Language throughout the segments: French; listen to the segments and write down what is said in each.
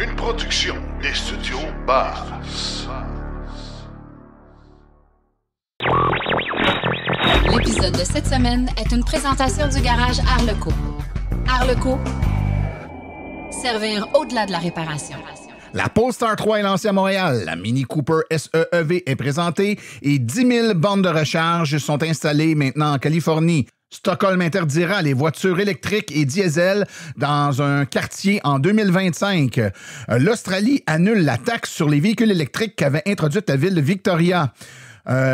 Une production des studios Bass. L'épisode de cette semaine est une présentation du garage Arleco. Arleco, servir au-delà de la réparation. La Polestar 3 est lancée à Montréal. La Mini Cooper SEEV est présentée et 10 000 bornes de recharge sont installées maintenant en Californie. Stockholm interdira les voitures électriques et diesel dans un quartier en 2025. L'Australie annule la taxe sur les véhicules électriques qu'avait introduite la ville de Victoria.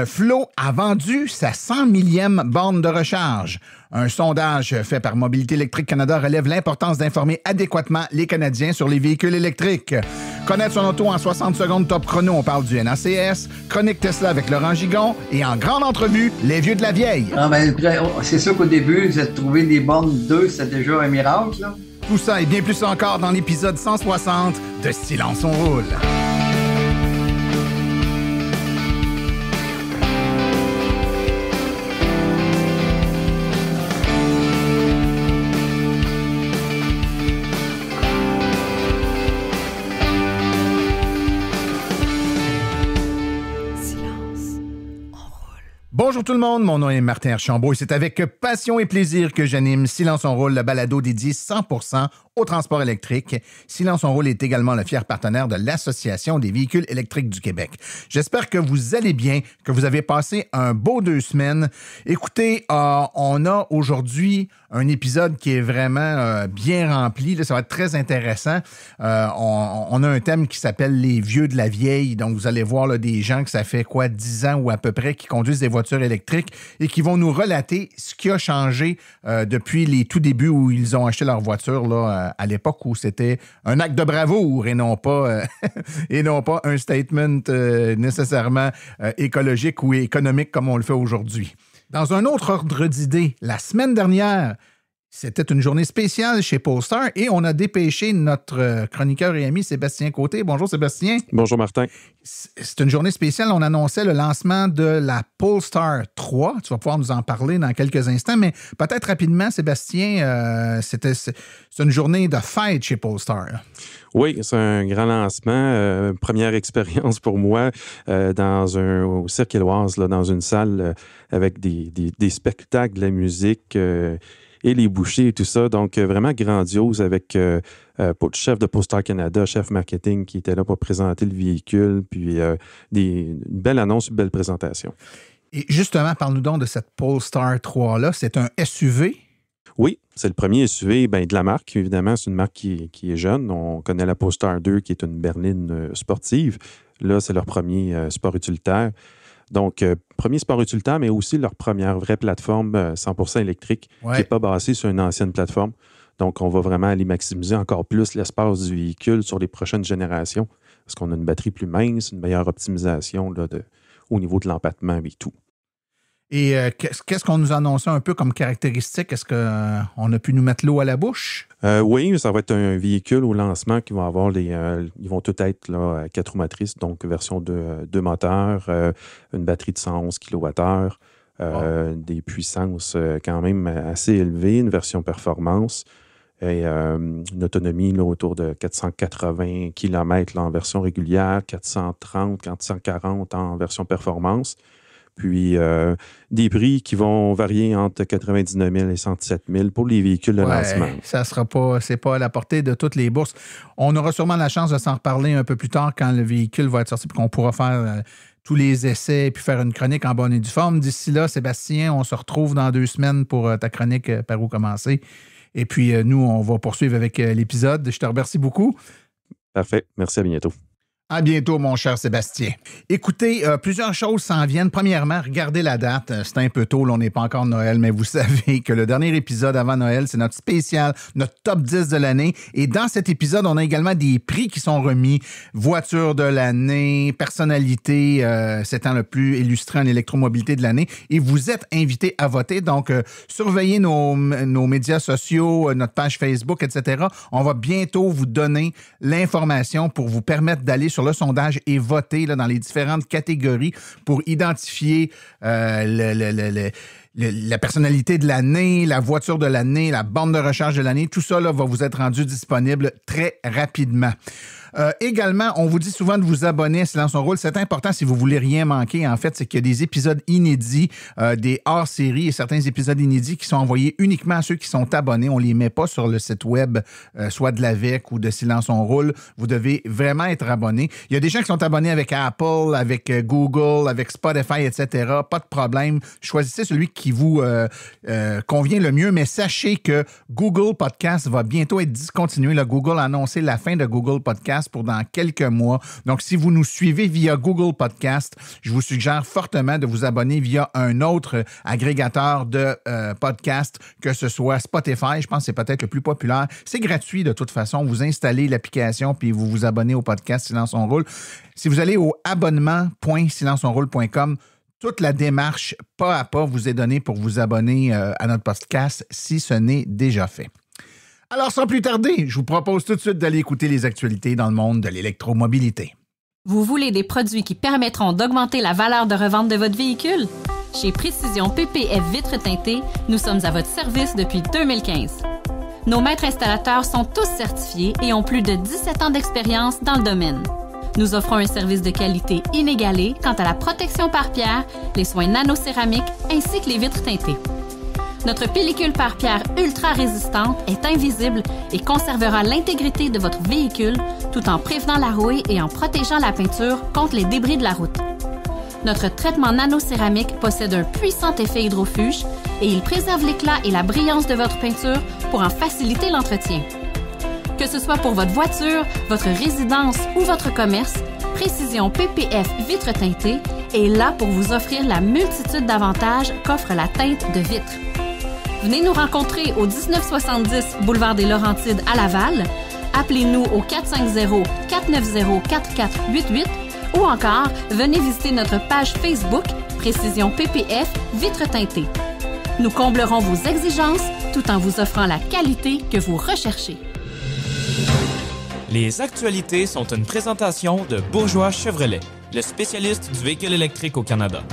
Flo a vendu sa 100 millième borne de recharge. Un sondage fait par Mobilité électrique Canada relève l'importance d'informer adéquatement les Canadiens sur les véhicules électriques. Connaître son auto en 60 secondes top chrono, on parle du NACS, chronique Tesla avec Laurent Gigon et en grande entrevue, les vieux de la vieille. Ah ben, c'est sûr qu'au début, vous avez trouvé des bornes 2, c'est déjà un miracle, là. Tout ça et bien plus encore dans l'épisode 160 de Silence on roule. Bonjour tout le monde, mon nom est Martin Archambault et c'est avec passion et plaisir que j'anime Silence on roule, le balado dédié 100% au transport électrique. Silence on roule est également le fier partenaire de l'Association des véhicules électriques du Québec. J'espère que vous allez bien, que vous avez passé un beau 2 semaines. Écoutez, on a aujourd'hui un épisode qui est vraiment bien rempli. Là, ça va être très intéressant. On a un thème qui s'appelle « Les vieux de la vieille ». Donc, vous allez voir là, des gens que ça fait 10 ans ou à peu près qui conduisent des voitures électriques et qui vont nous relater ce qui a changé depuis les tout débuts où ils ont acheté leur voiture là, à l'époque où c'était un acte de bravoure et non pas, un statement nécessairement écologique ou économique comme on le fait aujourd'hui. Dans un autre ordre d'idée, la semaine dernière, c'était une journée spéciale chez Polestar et on a dépêché notre chroniqueur et ami Sébastien Côté. Bonjour Sébastien. Bonjour Martin. C'est une journée spéciale. On annonçait le lancement de la Polestar 3. Tu vas pouvoir nous en parler dans quelques instants, mais peut-être rapidement, Sébastien, c'est une journée de fête chez Polestar. Oui, c'est un grand lancement. Première expérience pour moi au Cirque Éloise, là, dans une salle avec des spectacles, de la musique et les bouchées et tout ça. Donc, vraiment grandiose avec le chef de Polestar Canada, chef marketing qui était là pour présenter le véhicule, puis une belle annonce, une belle présentation. Et justement, parle-nous donc de cette Polestar 3-là. C'est un SUV? Oui, c'est le premier SUV de la marque. Évidemment, c'est une marque qui est jeune. On connaît la Polestar 2 qui est une berline sportive. Là, c'est leur premier sport utilitaire. Donc, premier sport utilitaire, mais aussi leur première vraie plateforme 100% électrique qui n'est pas basée sur une ancienne plateforme. Donc, on va vraiment aller maximiser encore plus l'espace du véhicule sur les prochaines générations parce qu'on a une batterie plus mince, une meilleure optimisation là, au niveau de l'empattement et tout. Et qu'est-ce qu'on nous a annoncé un peu comme caractéristique? Est-ce qu'on a pu nous mettre l'eau à la bouche? Oui, ça va être un véhicule au lancement qui va avoir ils vont tous être là, à 4 roues motrices, donc version de 2 moteurs, une batterie de 111 kWh, des puissances quand même assez élevées, une version performance et une autonomie là, autour de 480 km là, en version régulière, 430, 440 en version performance. Puis des prix qui vont varier entre 99 000 et 107 000 pour les véhicules de lancement. Ça sera pas, c'est pas à la portée de toutes les bourses. On aura sûrement la chance de s'en reparler un peu plus tard quand le véhicule va être sorti, puis qu'on pourra faire tous les essais et puis faire une chronique en bonne et due forme. D'ici là, Sébastien, on se retrouve dans 2 semaines pour ta chronique Par où commencer. Et puis nous, on va poursuivre avec l'épisode. Je te remercie beaucoup. Parfait. Merci, à bientôt. À bientôt, mon cher Sébastien. Écoutez, plusieurs choses s'en viennent. Premièrement, regardez la date. C'est un peu tôt, là, on n'est pas encore Noël, mais vous savez que le dernier épisode avant Noël, c'est notre spécial, notre top 10 de l'année. Et dans cet épisode, on a également des prix qui sont remis. Voiture de l'année, personnalité s'étant le plus illustré en électromobilité de l'année. Et vous êtes invités à voter. Donc, surveillez nos médias sociaux, notre page Facebook, etc. On va bientôt vous donner l'information pour vous permettre d'aller sur le sondage et voter là, dans les différentes catégories pour identifier la personnalité de l'année, la voiture de l'année, la borne de recharge de l'année, tout ça là, va vous être rendu disponible très rapidement. Également, on vous dit souvent de vous abonner à Silence on roule. C'est important si vous voulez rien manquer. En fait, c'est qu'il y a des épisodes inédits, des hors-séries et certains épisodes inédits qui sont envoyés uniquement à ceux qui sont abonnés. On les met pas sur le site web, soit de l'AVEC ou de Silence on roule. Vous devez vraiment être abonné. Il y a des gens qui sont abonnés avec Apple, avec Google, avec Spotify, etc. Pas de problème. Choisissez celui qui vous convient le mieux, mais sachez que Google Podcast va bientôt être discontinué. Là, Google a annoncé la fin de Google Podcast pour dans quelques mois. Donc, si vous nous suivez via Google Podcast, je vous suggère fortement de vous abonner via un autre agrégateur de podcast, que ce soit Spotify. Je pense que c'est peut-être le plus populaire. C'est gratuit de toute façon. Vous installez l'application puis vous vous abonnez au podcast Silence on roule. Si vous allez au abonnement.silenceonroule.com, toute la démarche pas à pas vous est donnée pour vous abonner à notre podcast si ce n'est déjà fait. Alors, sans plus tarder, je vous propose tout de suite d'aller écouter les actualités dans le monde de l'électromobilité. Vous voulez des produits qui permettront d'augmenter la valeur de revente de votre véhicule? Chez Précision PPF Vitres teintées, nous sommes à votre service depuis 2015. Nos maîtres installateurs sont tous certifiés et ont plus de 17 ans d'expérience dans le domaine. Nous offrons un service de qualité inégalé quant à la protection par pierre, les soins nanocéramiques ainsi que les vitres teintées. Notre pellicule par pierre ultra résistante est invisible et conservera l'intégrité de votre véhicule tout en prévenant la rouille et en protégeant la peinture contre les débris de la route. Notre traitement nanocéramique possède un puissant effet hydrofuge et il préserve l'éclat et la brillance de votre peinture pour en faciliter l'entretien. Que ce soit pour votre voiture, votre résidence ou votre commerce, Précision PPF Vitres teintées est là pour vous offrir la multitude d'avantages qu'offre la teinte de vitre. Venez nous rencontrer au 1970 Boulevard des Laurentides à Laval. Appelez-nous au 450-490-4488 ou encore venez visiter notre page Facebook Précision PPF Vitres teintées. Nous comblerons vos exigences tout en vous offrant la qualité que vous recherchez. Les actualités sont une présentation de Bourgeois Chevrolet, le spécialiste du véhicule électrique au Canada.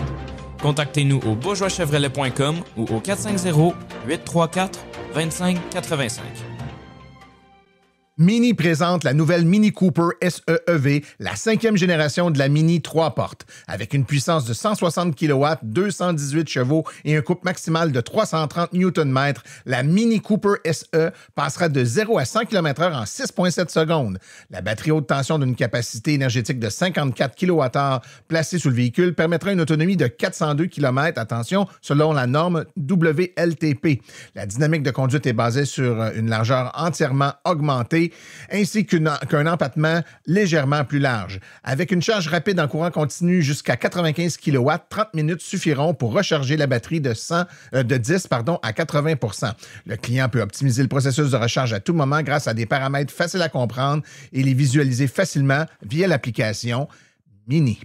Contactez-nous au bourgeoischevrolet.com ou au 450-834-2585. Mini présente la nouvelle Mini Cooper SEEV, la 5e génération de la Mini 3 portes. Avec une puissance de 160 kW, 218 chevaux et un couple maximal de 330 Nm, la Mini Cooper SE passera de 0 à 100 km/h en 6,7 secondes. La batterie haute tension d'une capacité énergétique de 54 kWh placée sous le véhicule permettra une autonomie de 402 km, attention, selon la norme WLTP. La dynamique de conduite est basée sur une largeur entièrement augmentée ainsi qu'un empattement légèrement plus large. Avec une charge rapide en courant continu jusqu'à 95 kW, 30 minutes suffiront pour recharger la batterie de 10 à 80 %. Le client peut optimiser le processus de recharge à tout moment grâce à des paramètres faciles à comprendre et les visualiser facilement via l'application Mini.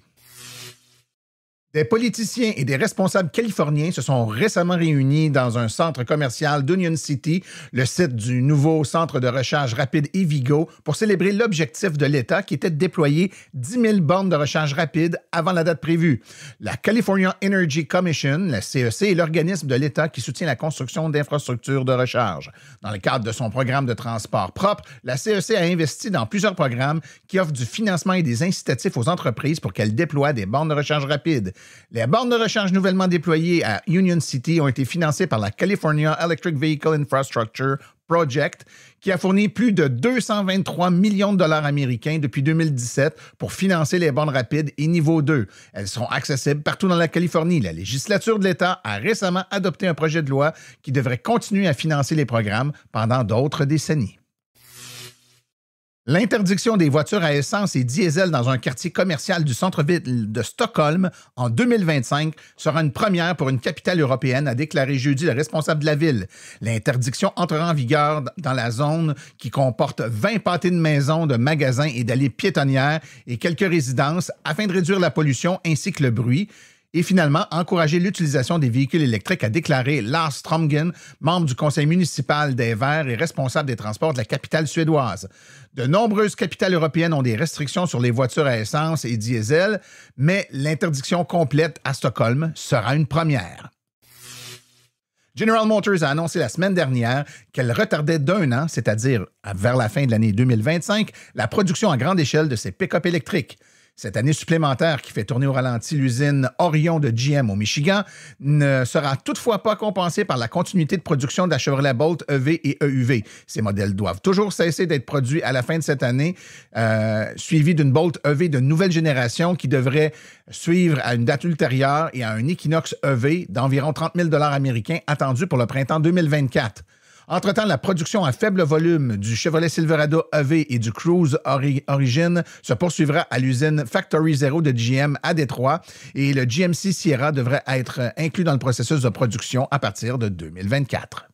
Des politiciens et des responsables californiens se sont récemment réunis dans un centre commercial d'Union City, le site du nouveau centre de recharge rapide EVgo, pour célébrer l'objectif de l'État qui était de déployer 10 000 bornes de recharge rapide avant la date prévue. La California Energy Commission, la CEC, est l'organisme de l'État qui soutient la construction d'infrastructures de recharge. Dans le cadre de son programme de transport propre, la CEC a investi dans plusieurs programmes qui offrent du financement et des incitatifs aux entreprises pour qu'elles déploient des bornes de recharge rapide. Les bornes de recharge nouvellement déployées à Union City ont été financées par la California Electric Vehicle Infrastructure Project, qui a fourni plus de 223 millions de dollars américains depuis 2017 pour financer les bornes rapides et niveau 2. Elles seront accessibles partout dans la Californie. La législature de l'État a récemment adopté un projet de loi qui devrait continuer à financer les programmes pendant d'autres décennies. L'interdiction des voitures à essence et diesel dans un quartier commercial du centre-ville de Stockholm en 2025 sera une première pour une capitale européenne, a déclaré jeudi le responsable de la ville. L'interdiction entrera en vigueur dans la zone qui comporte 20 pâtés de maisons, de magasins et d'allées piétonnières et quelques résidences afin de réduire la pollution ainsi que le bruit. Et finalement, encourager l'utilisation des véhicules électriques, a déclaré Lars Strömgren, membre du conseil municipal des Verts et responsable des transports de la capitale suédoise. De nombreuses capitales européennes ont des restrictions sur les voitures à essence et diesel, mais l'interdiction complète à Stockholm sera une première. General Motors a annoncé la semaine dernière qu'elle retardait d'1 an, c'est-à-dire vers la fin de l'année 2025, la production à grande échelle de ses pick-up électriques. Cette année supplémentaire qui fait tourner au ralenti l'usine Orion de GM au Michigan ne sera toutefois pas compensée par la continuité de production de la Chevrolet Bolt EV et EUV. Ces modèles doivent toujours cesser d'être produits à la fin de cette année, suivis d'une Bolt EV de nouvelle génération qui devrait suivre à une date ultérieure et à un Equinox EV d'environ 30 000 $ américains attendu pour le printemps 2024. Entre-temps, la production à faible volume du Chevrolet Silverado EV et du Cruze Origin se poursuivra à l'usine Factory Zero de GM à Détroit et le GMC Sierra devrait être inclus dans le processus de production à partir de 2024.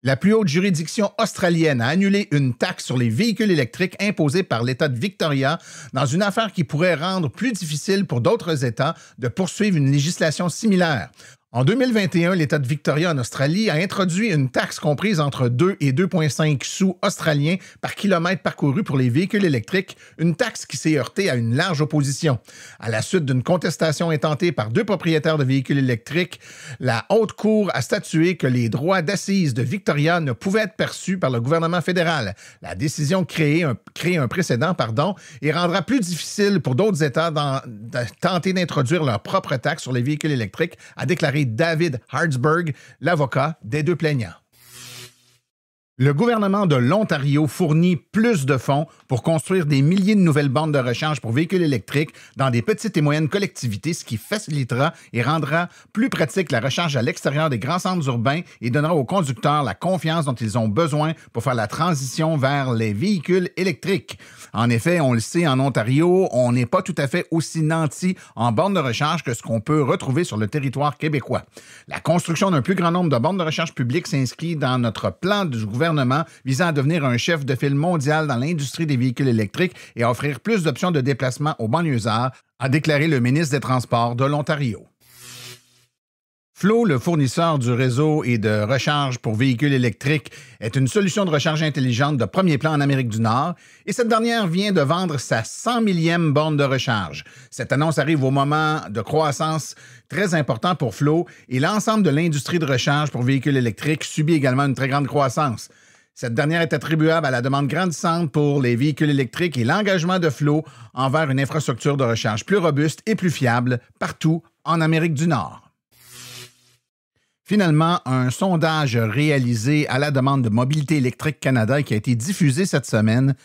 La plus haute juridiction australienne a annulé une taxe sur les véhicules électriques imposée par l'État de Victoria dans une affaire qui pourrait rendre plus difficile pour d'autres États de poursuivre une législation similaire. En 2021, l'État de Victoria en Australie a introduit une taxe comprise entre 2 et 2,5 sous australiens par kilomètre parcouru pour les véhicules électriques, une taxe qui s'est heurtée à une large opposition. À la suite d'une contestation intentée par 2 propriétaires de véhicules électriques, la Haute Cour a statué que les droits d'assises de Victoria ne pouvaient être perçus par le gouvernement fédéral. La décision crée un précédent et rendra plus difficile pour d'autres États de tenter d'introduire leur propre taxe sur les véhicules électriques, a déclaré David Hartsburg, l'avocat des 2 plaignants. Le gouvernement de l'Ontario fournit plus de fonds pour construire des milliers de nouvelles bornes de recharge pour véhicules électriques dans des petites et moyennes collectivités, ce qui facilitera et rendra plus pratique la recharge à l'extérieur des grands centres urbains et donnera aux conducteurs la confiance dont ils ont besoin pour faire la transition vers les véhicules électriques. En effet, on le sait, en Ontario, on n'est pas tout à fait aussi nanti en bornes de recharge que ce qu'on peut retrouver sur le territoire québécois. La construction d'un plus grand nombre de bornes de recharge publiques s'inscrit dans notre plan du gouvernement visant à devenir un chef de file mondial dans l'industrie des véhicules électriques et à offrir plus d'options de déplacement aux banlieusards, a déclaré le ministre des Transports de l'Ontario. Flow, le fournisseur du réseau et de recharge pour véhicules électriques, est une solution de recharge intelligente de premier plan en Amérique du Nord et cette dernière vient de vendre sa 100 millième borne de recharge. Cette annonce arrive au moment de croissance très important pour Flow et l'ensemble de l'industrie de recharge pour véhicules électriques subit également une très grande croissance. Cette dernière est attribuable à la demande grandissante pour les véhicules électriques et l'engagement de Flow envers une infrastructure de recharge plus robuste et plus fiable partout en Amérique du Nord. Finalement, un sondage réalisé à la demande de Mobilité électrique Canada qui a été diffusé cette semaine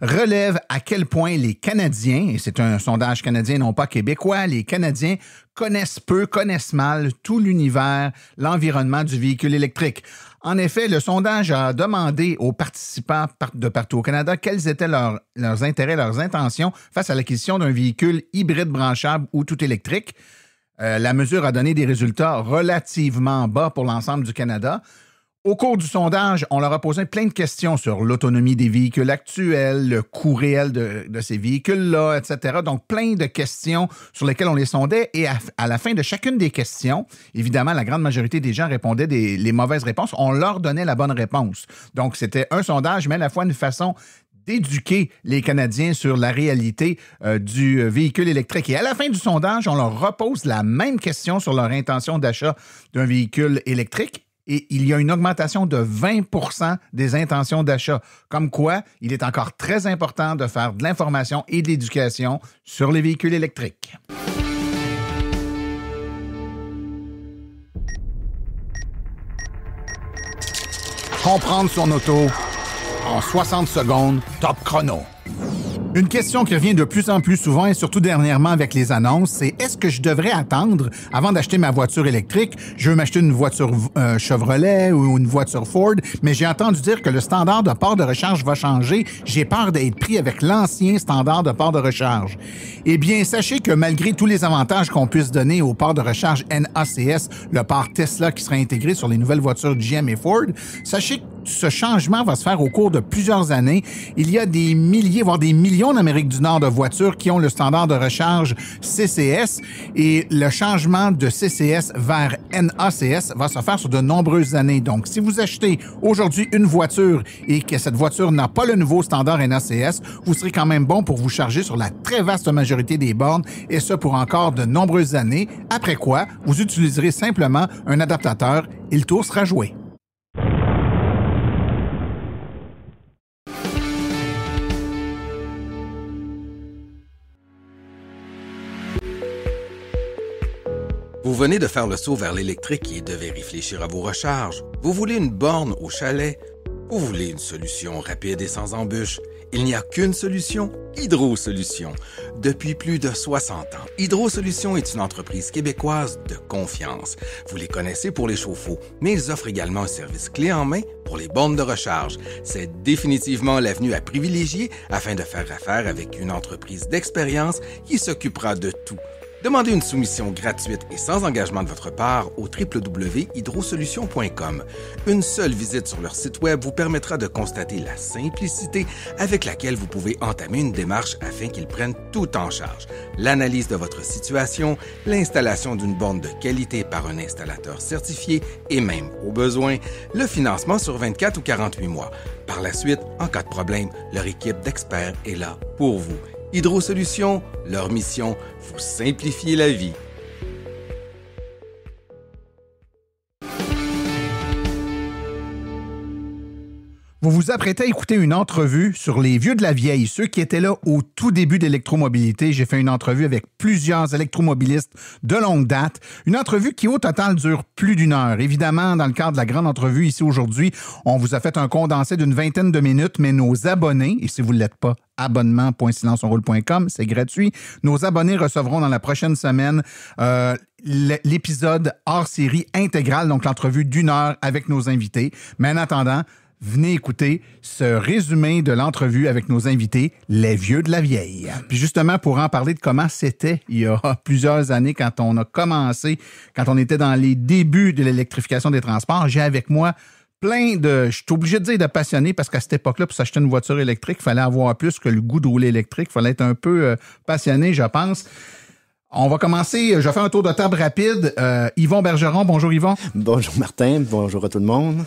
relève à quel point les Canadiens, et c'est un sondage canadien non pas québécois, les Canadiens connaissent peu, connaissent mal tout l'univers, l'environnement du véhicule électrique. En effet, le sondage a demandé aux participants de partout au Canada quels étaient leurs intérêts, leurs intentions face à l'acquisition d'un véhicule hybride branchable ou tout électrique. La mesure a donné des résultats relativement bas pour l'ensemble du Canada. Au cours du sondage, on leur a posé plein de questions sur l'autonomie des véhicules actuels, le coût réel de ces véhicules-là, etc. Donc, plein de questions sur lesquelles on les sondait. Et à la fin de chacune des questions, évidemment, la grande majorité des gens répondaient les mauvaises réponses. On leur donnait la bonne réponse. Donc, c'était un sondage, mais à la fois une façon d'éduquer les Canadiens sur la réalité du véhicule électrique. Et à la fin du sondage, on leur repose la même question sur leur intention d'achat d'un véhicule électrique. Et il y a une augmentation de 20% des intentions d'achat. Comme quoi, il est encore très important de faire de l'information et de l'éducation sur les véhicules électriques. Comprendre son auto en 60 secondes, top chrono. Une question qui revient de plus en plus souvent et surtout dernièrement avec les annonces, c'est est-ce que je devrais attendre avant d'acheter ma voiture électrique? Je veux m'acheter une voiture Chevrolet ou une voiture Ford, mais j'ai entendu dire que le standard de port de recharge va changer. J'ai peur d'être pris avec l'ancien standard de port de recharge. Eh bien, sachez que malgré tous les avantages qu'on puisse donner au port de recharge NACS, le port Tesla qui sera intégré sur les nouvelles voitures GM et Ford, sachez ce changement va se faire au cours de plusieurs années. Il y a des milliers, voire des millions d'Amérique du Nord de voitures qui ont le standard de recharge CCS et le changement de CCS vers NACS va se faire sur de nombreuses années. Donc, si vous achetez aujourd'hui une voiture et que cette voiture n'a pas le nouveau standard NACS, vous serez quand même bon pour vous charger sur la très vaste majorité des bornes et ce pour encore de nombreuses années, après quoi vous utiliserez simplement un adaptateur et le tour sera joué. Vous venez de faire le saut vers l'électrique et devez réfléchir à vos recharges. Vous voulez une borne au chalet? Vous voulez une solution rapide et sans embûches? Il n'y a qu'une solution, Hydro Solutions. Depuis plus de 60 ans, Hydro Solutions est une entreprise québécoise de confiance. Vous les connaissez pour les chauffe-eau, mais ils offrent également un service clé en main pour les bornes de recharge. C'est définitivement l'avenue à privilégier afin de faire affaire avec une entreprise d'expérience qui s'occupera de tout. Demandez une soumission gratuite et sans engagement de votre part au www.hydrosolutions.com. Une seule visite sur leur site web vous permettra de constater la simplicité avec laquelle vous pouvez entamer une démarche afin qu'ils prennent tout en charge. L'analyse de votre situation, l'installation d'une borne de qualité par un installateur certifié et même, au besoin, le financement sur 24 ou 48 mois. Par la suite, en cas de problème, leur équipe d'experts est là pour vous. Hydro Solutions, leur mission, vous simplifier la vie. Vous vous apprêtez à écouter une entrevue sur les vieux de la vieille, ceux qui étaient là au tout début de l'électromobilité. J'ai fait une entrevue avec plusieurs électromobilistes de longue date. Une entrevue qui, au total, dure plus d'1 heure. Évidemment, dans le cadre de la grande entrevue ici aujourd'hui, on vous a fait un condensé d'une vingtaine de minutes, mais nos abonnés, et si vous ne l'êtes pas, abonnement.silenceonroule.com, c'est gratuit. Nos abonnés recevront dans la prochaine semaine l'épisode hors série intégral, donc l'entrevue d'1 heure avec nos invités. Mais en attendant, venez écouter ce résumé de l'entrevue avec nos invités, les vieux de la vieille. Puis justement, pour en parler de comment c'était il y a plusieurs années quand on a commencé, quand on était dans les débuts de l'électrification des transports, j'ai avec moi plein de... Je suis obligé de dire de passionnés parce qu'à cette époque-là, pour s'acheter une voiture électrique, il fallait avoir plus que le goût de rouler électrique. Il fallait être un peu passionné, je pense. On va commencer. Je vais faire un tour de table rapide. Yvon Bergeron. Bonjour, Yvon. Bonjour, Martin. Bonjour à tout le monde.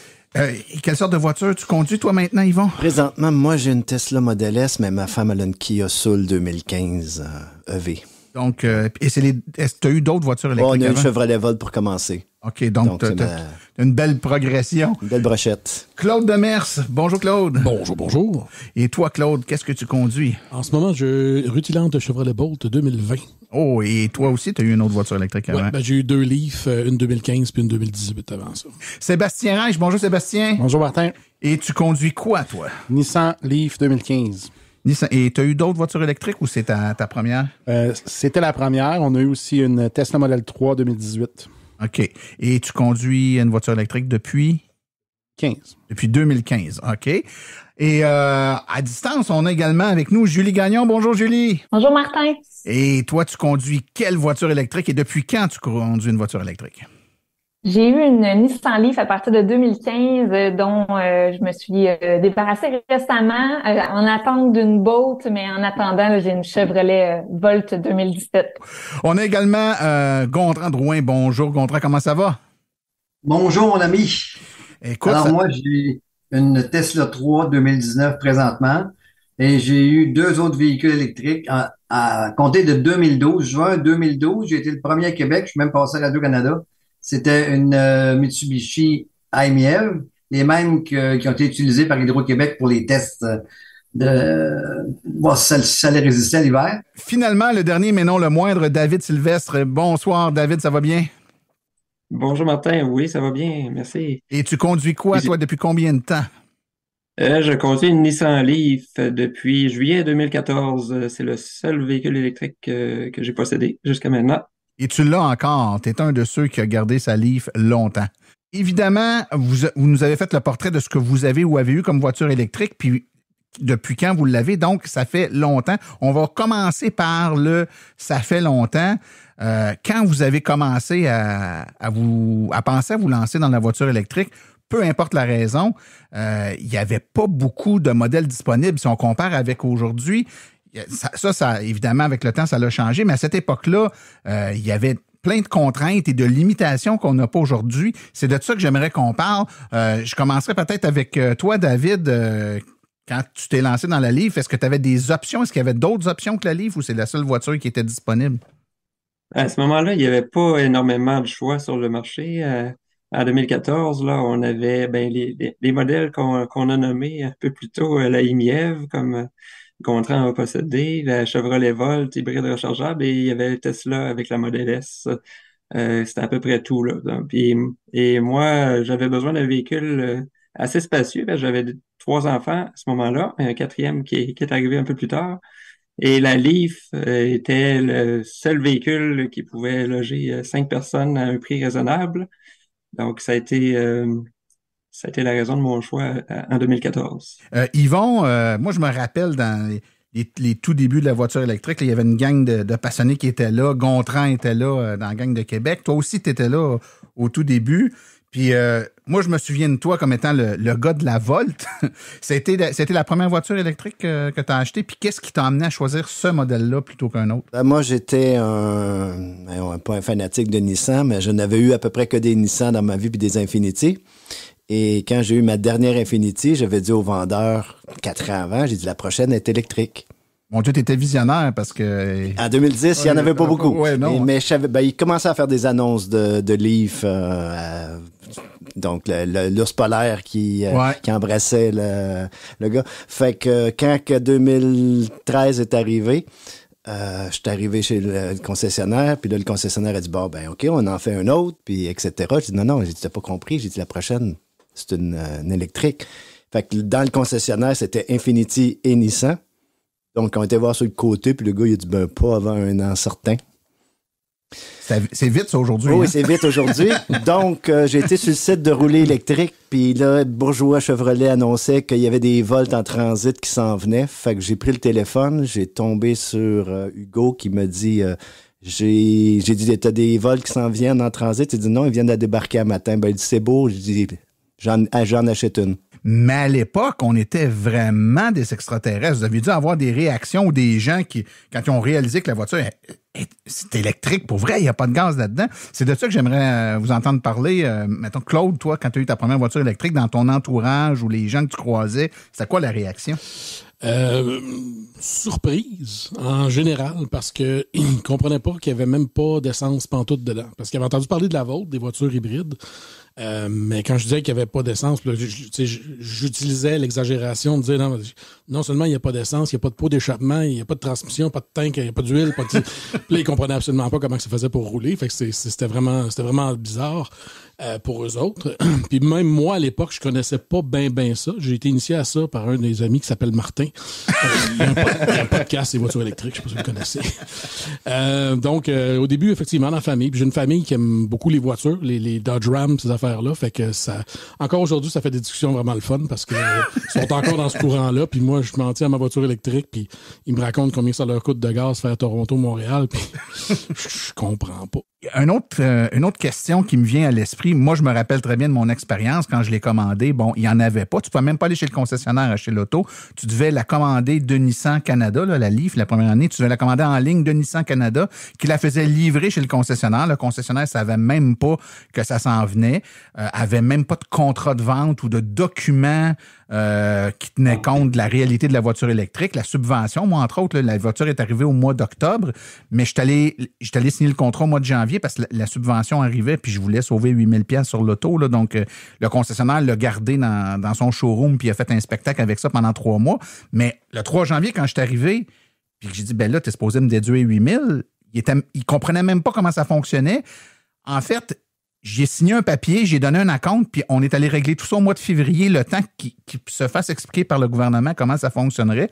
Quelle sorte de voiture tu conduis, toi, maintenant, Yvon? Présentement, moi, j'ai une Tesla Model S, mais ma femme, elle a une Kia Soul 2015 EV. Donc, est-ce que tu as eu d'autres voitures électriques? On a eu une Chevrolet Volt pour commencer. OK, donc tu as une belle progression. Une belle brochette. Claude Demers. Bonjour, Claude. Bonjour, bonjour. Et toi, Claude, qu'est-ce que tu conduis? En ce moment, je rutilante Chevrolet Bolt 2020. Oh, et toi aussi, tu as eu une autre voiture électrique avant? Oui, j'ai eu 2 Leaf, une 2015 puis une 2018 avant ça. Sébastien Reich. Bonjour, Sébastien. Bonjour, Martin. Et tu conduis quoi, toi? Nissan Leaf 2015. Et tu as eu d'autres voitures électriques ou c'est ta première? C'était la première. On a eu aussi une Tesla Model 3 2018. OK. Et tu conduis une voiture électrique depuis? 15. Depuis 2015. OK. Et à distance, on a également avec nous Julie Gagnon. Bonjour, Julie. Bonjour, Martin. Et toi, tu conduis quelle voiture électrique et depuis quand tu conduis une voiture électrique? J'ai eu une Nissan Leaf à partir de 2015 dont je me suis débarrassée récemment en attente d'une Bolt, mais en attendant, là, j'ai une Chevrolet Volt 2017. On a également Gontran Drouin. Bonjour, Gontran, comment ça va? Bonjour, mon ami. Écoute, alors, moi, j'ai une Tesla 3 2019 présentement et j'ai eu 2 autres véhicules électriques à compter de 2012. Juin 2012, j'ai été le premier à Québec. Je suis même passé à Radio-Canada. C'était une Mitsubishi i-MiEV, les mêmes qui ont été utilisés par Hydro-Québec pour les tests de voir si ça allait résister à l'hiver. Finalement, le dernier, mais non le moindre, David Sylvestre. Bonsoir, David, ça va bien? Bonjour, Martin. Oui, ça va bien, merci. Et tu conduis quoi, toi, depuis combien de temps? Je conduis une Nissan Leaf depuis juillet 2014. C'est le seul véhicule électrique que j'ai possédé jusqu'à maintenant. Et tu l'as encore. Tu es un de ceux qui a gardé sa Leaf longtemps. Évidemment, vous nous avez fait le portrait de ce que vous avez ou avez eu comme voiture électrique, puis depuis quand vous l'avez. Donc, ça fait longtemps. On va commencer par ça fait longtemps. Quand vous avez commencé à penser à vous lancer dans la voiture électrique, peu importe la raison, il n'y avait pas beaucoup de modèles disponibles. Si on compare avec aujourd'hui, ça, évidemment, avec le temps, ça l'a changé, mais à cette époque-là, il y avait plein de contraintes et de limitations qu'on n'a pas aujourd'hui. C'est de ça que j'aimerais qu'on parle. Je commencerai peut-être avec toi, David. Quand tu t'es lancé dans la Leaf, est-ce que tu avais des options? Est-ce qu'il y avait d'autres options que la Leaf ou c'est la seule voiture qui était disponible? À ce moment-là, il n'y avait pas énormément de choix sur le marché. En 2014, là, on avait les modèles qu'on a nommés un peu plus tôt, la IMIEV, comme Gontran a possédé, la Chevrolet Volt hybride rechargeable, et il y avait Tesla avec la Model S. C'était à peu près tout, là. Et moi, j'avais besoin d'un véhicule assez spacieux. J'avais 3 enfants à ce moment-là, un 4e qui est arrivé un peu plus tard. Et la Leaf était le seul véhicule qui pouvait loger 5 personnes à un prix raisonnable. Donc, ça a été la raison de mon choix en 2014. Yvon, moi, je me rappelle dans les tout débuts de la voiture électrique, là, il y avait une gang de passionnés qui étaient là. Gontran était là dans la gang de Québec. Toi aussi, tu étais là au tout début. Puis moi, je me souviens de toi comme étant le gars de la Volt. C'était la première voiture électrique que tu as achetée. Puis qu'est-ce qui t'a amené à choisir ce modèle-là plutôt qu'un autre? Moi, j'étais pas un fanatique de Nissan, mais je n'avais eu à peu près que des Nissan dans ma vie puis des Infiniti. Et quand j'ai eu ma dernière Infiniti, j'avais dit au vendeur 4 ans avant, j'ai dit la prochaine est électrique. Mon Dieu, t'étais visionnaire parce que... En 2010, il n'y en avait pas beaucoup. Ouais, non, mais je savais, il commençait à faire des annonces de Leaf, donc l'ours polaire qui embrassait le gars. Fait que quand 2013 est arrivé, je suis arrivé chez le concessionnaire, puis là, le concessionnaire a dit, OK, on en fait un autre, puis etc. J'ai dit, non, j'ai dit, t'as pas compris. J'ai dit, la prochaine, c'est une électrique. Fait que dans le concessionnaire, c'était Infiniti et Nissan. Donc, on était voir sur le côté, puis le gars, il a dit, pas avant un an certain. C'est vite, ça, aujourd'hui. Oui, hein? c'est vite aujourd'hui. Donc, j'ai été sur le site de rouler électrique, puis là, Bourgeois Chevrolet annonçait qu'il y avait des Volt en transit qui s'en venaient. Fait que j'ai pris le téléphone, j'ai tombé sur Hugo qui me dit, j'ai dit, t'as des Volt qui s'en viennent en transit? Il dit, non, ils viennent de débarquer un matin. Il dit, c'est beau. J'ai dit, j'en achète une. Mais à l'époque, on était vraiment des extraterrestres. Vous avez dû avoir des réactions ou des gens qui, quand ils ont réalisé que la voiture c'est électrique, pour vrai, il n'y a pas de gaz là-dedans. C'est de ça que j'aimerais vous entendre parler. Mettons, Claude, toi, quand tu as eu ta première voiture électrique, dans ton entourage ou les gens que tu croisais, c'était quoi la réaction? Surprise, en général, parce que ils ne comprenaient pas qu'il n'y avait même pas d'essence pantoute dedans. Parce qu'ils avaient entendu parler de la Volt, des voitures hybrides. Mais quand je disais qu'il n'y avait pas d'essence, j'utilisais l'exagération de dire non seulement il n'y a pas d'essence, il n'y a pas de pot d'échappement, il n'y a pas de transmission, pas de tank, il n'y a pas d'huile, pas de... Puis là, ils comprenaient absolument pas comment ça faisait pour rouler. Fait que c'était vraiment bizarre pour eux autres. Puis même moi, à l'époque, je connaissais pas bien ça. J'ai été initié à ça par un des amis qui s'appelle Martin. Il y a un podcast des voitures électriques, je sais pas si vous le connaissez. Donc, au début, effectivement, dans la famille. Puis j'ai une famille qui aime beaucoup les voitures, les Dodge Ram, ces affaires-là. Fait que ça, encore aujourd'hui, ça fait des discussions vraiment le fun parce que sont encore dans ce courant-là. Puis moi, je m'en tiens à ma voiture électrique. Puis ils me racontent combien ça leur coûte de gaz faire Toronto-Montréal. Puis je comprends pas. Une autre question qui me vient à l'esprit, moi je me rappelle très bien de mon expérience quand je l'ai commandé. Bon, il n'y en avait pas. Tu ne pouvais même pas aller chez le concessionnaire acheter l'auto. Tu devais la commander de Nissan Canada, là, la Leaf, la première année. Tu devais la commander en ligne de Nissan Canada, qui la faisait livrer chez le concessionnaire. Le concessionnaire ne savait même pas que ça s'en venait, avait même pas de contrat de vente ou de document qui tenait compte de la réalité de la voiture électrique. La subvention, moi, entre autres, là, la voiture est arrivée au mois d'octobre, mais je suis allé signer le contrat au mois de janvier parce que la subvention arrivait, puis je voulais sauver 8 000 $ sur l'auto. Là, donc, le concessionnaire l'a gardé dans son showroom, puis il a fait un spectacle avec ça pendant 3 mois. Mais le 3 janvier, quand je suis arrivé, puis j'ai dit, là, t'es supposé me déduire 8 000 $, il comprenait même pas comment ça fonctionnait. En fait, j'ai signé un papier, j'ai donné un acompte, puis on est allé régler tout ça au mois de février, le temps qu'il se fasse expliquer par le gouvernement comment ça fonctionnerait.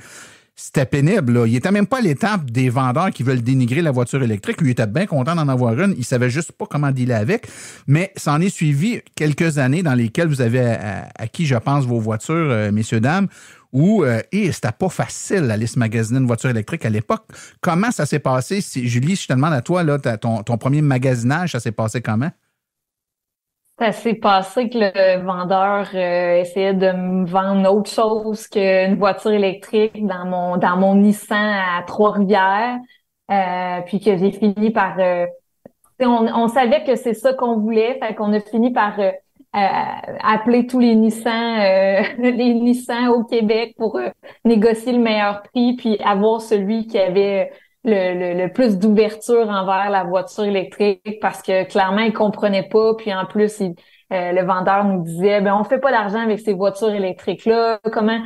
C'était pénible, là. Il n'était même pas à l'étape des vendeurs qui veulent dénigrer la voiture électrique. Lui, il était bien content d'en avoir une. Il savait juste pas comment dealer avec. Mais ça en est suivi quelques années dans lesquelles vous avez acquis, je pense, vos voitures, messieurs, dames, où c'était pas facile d'aller se magasiner une voiture électrique à l'époque. Comment ça s'est passé? Julie, si je te demande à toi, là, ton premier magasinage, ça s'est passé comment? Ça s'est passé que le vendeur essayait de me vendre autre chose qu'une voiture électrique dans mon Nissan à Trois-Rivières, puis que j'ai fini par... on savait que c'est ça qu'on voulait, fait qu'on a fini par appeler tous les Nissan au Québec pour négocier le meilleur prix, puis avoir celui qui avait le plus d'ouverture envers la voiture électrique, parce que clairement ils comprenaient pas, puis en plus le vendeur nous disait on fait pas d'argent avec ces voitures électriques là, comment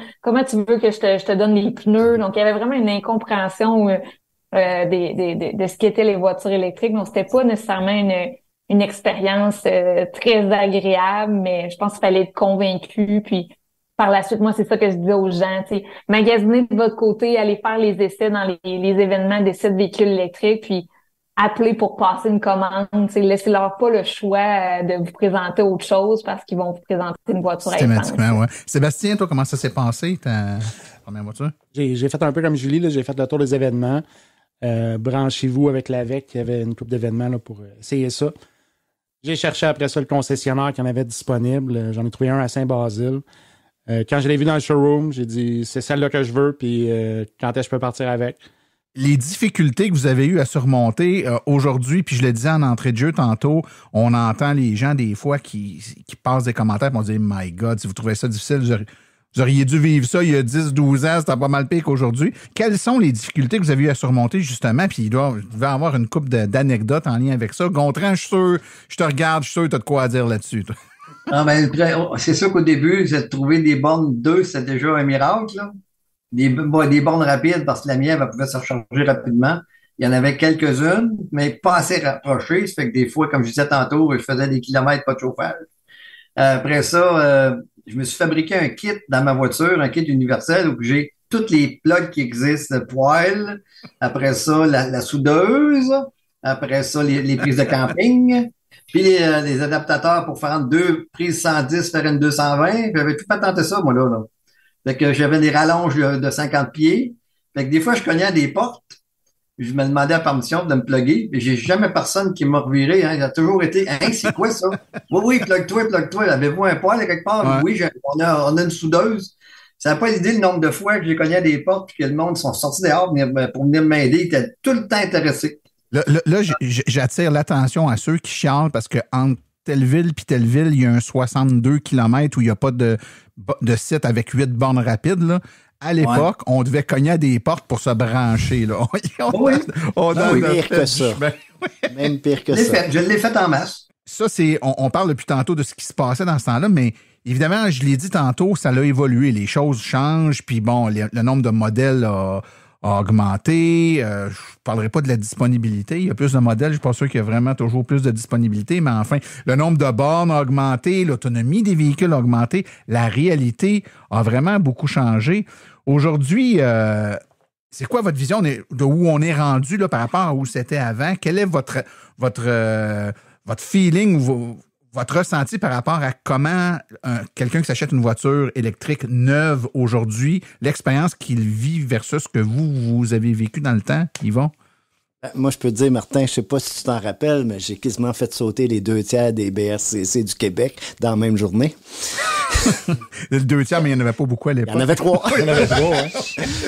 tu veux que je te donne les pneus. Donc il y avait vraiment une incompréhension de ce qu'étaient les voitures électriques. Donc c'était pas nécessairement une expérience très agréable, mais je pense qu'il fallait être convaincu. Puis par la suite, moi, c'est ça que je disais aux gens, magasiner de votre côté, aller faire les essais dans les événements d'essais de véhicules électriques, puis appeler pour passer une commande. Laissez-leur pas le choix de vous présenter autre chose parce qu'ils vont vous présenter une voiture à essence. Systématiquement, oui. Sébastien, toi, comment ça s'est passé, ta première voiture? J'ai fait un peu comme Julie, là, j'ai fait le tour des événements. Branchez-vous avec l'AVEC, il y avait une couple d'événements là, pour essayer ça. J'ai cherché après ça le concessionnaire qui en avait disponible. J'en ai trouvé un à Saint-Basile. Quand je l'ai vu dans le showroom, j'ai dit c'est celle-là que je veux, puis quand est-ce que je peux partir avec? Les difficultés que vous avez eues à surmonter aujourd'hui, puis je le disais en entrée de jeu tantôt, on entend les gens des fois qui passent des commentaires et on dit « My God, si vous trouvez ça difficile, vous auriez dû vivre ça il y a 10-12 ans, c'était pas mal pire qu'aujourd'hui. » Quelles sont les difficultés que vous avez eues à surmonter justement? Puis il devait y avoir une couple d'anecdotes en lien avec ça. Gontran, je suis sûr, je te regarde, je suis sûr que tu as de quoi à dire là-dessus, toi. Ah, ben, c'est sûr qu'au début, de trouver des bornes 2, c'était déjà un miracle, là. Des bornes rapides, parce que la mienne, elle pouvait se recharger rapidement. Il y en avait quelques-unes, mais pas assez rapprochées. Ça fait que des fois, comme je disais tantôt, je faisais des kilomètres, pas de chauffage. Après ça, je me suis fabriqué un kit dans ma voiture, un kit universel où j'ai toutes les plugs qui existent, le poêle, après ça, la soudeuse, après ça, les prises de camping, puis les adaptateurs pour faire deux prises 110, faire une 220. J'avais tout patenté ça, moi, là. Fait que j'avais des rallonges de 50 pieds. Fait que des fois, je cognais à des portes. Je me demandais la permission de me plugger. Mais j'ai jamais personne qui m'a reviré. Hein. Il a toujours été, c'est quoi ça? Oui, plug-toi. Avez-vous un poêle quelque part? Ouais. Oui, on a une soudeuse. Ça n'a pas l'idée le nombre de fois que j'ai cogné à des portes et que le monde sont sortis dehors pour venir m'aider. Ils étaient tout le temps intéressés. Là, j'attire l'attention à ceux qui chialent parce que entre telle ville puis telle ville, il y a un 62 km où il n'y a pas de site avec 8 bornes rapides, là. À l'époque, on devait cogner à des portes pour se brancher, là. Pire que ça. Même pire que ça. Je l'ai fait en masse. Ça, on parle depuis tantôt de ce qui se passait dans ce temps-là, mais évidemment, je l'ai dit tantôt, ça a évolué. Les choses changent, puis bon, le nombre de modèles a augmenté. Je ne parlerai pas de la disponibilité. Il y a plus de modèles. Je ne suis pas sûr qu'il y a vraiment toujours plus de disponibilité, mais enfin, le nombre de bornes a augmenté, l'autonomie des véhicules a augmenté. La réalité a vraiment beaucoup changé. Aujourd'hui, c'est quoi votre vision de où on est rendu là, par rapport à où c'était avant? Quel est votre feeling, votre ressenti par rapport à comment quelqu'un qui s'achète une voiture électrique neuve aujourd'hui, l'expérience qu'il vit versus ce que vous avez vécu dans le temps, Yvon? Moi, je peux te dire, Martin, je sais pas si tu t'en rappelles, mais j'ai quasiment fait sauter les 2/3 des BRCC du Québec dans la même journée. Le 2/3, mais il n'y en avait pas beaucoup à l'époque. Il y en avait 3. Hein?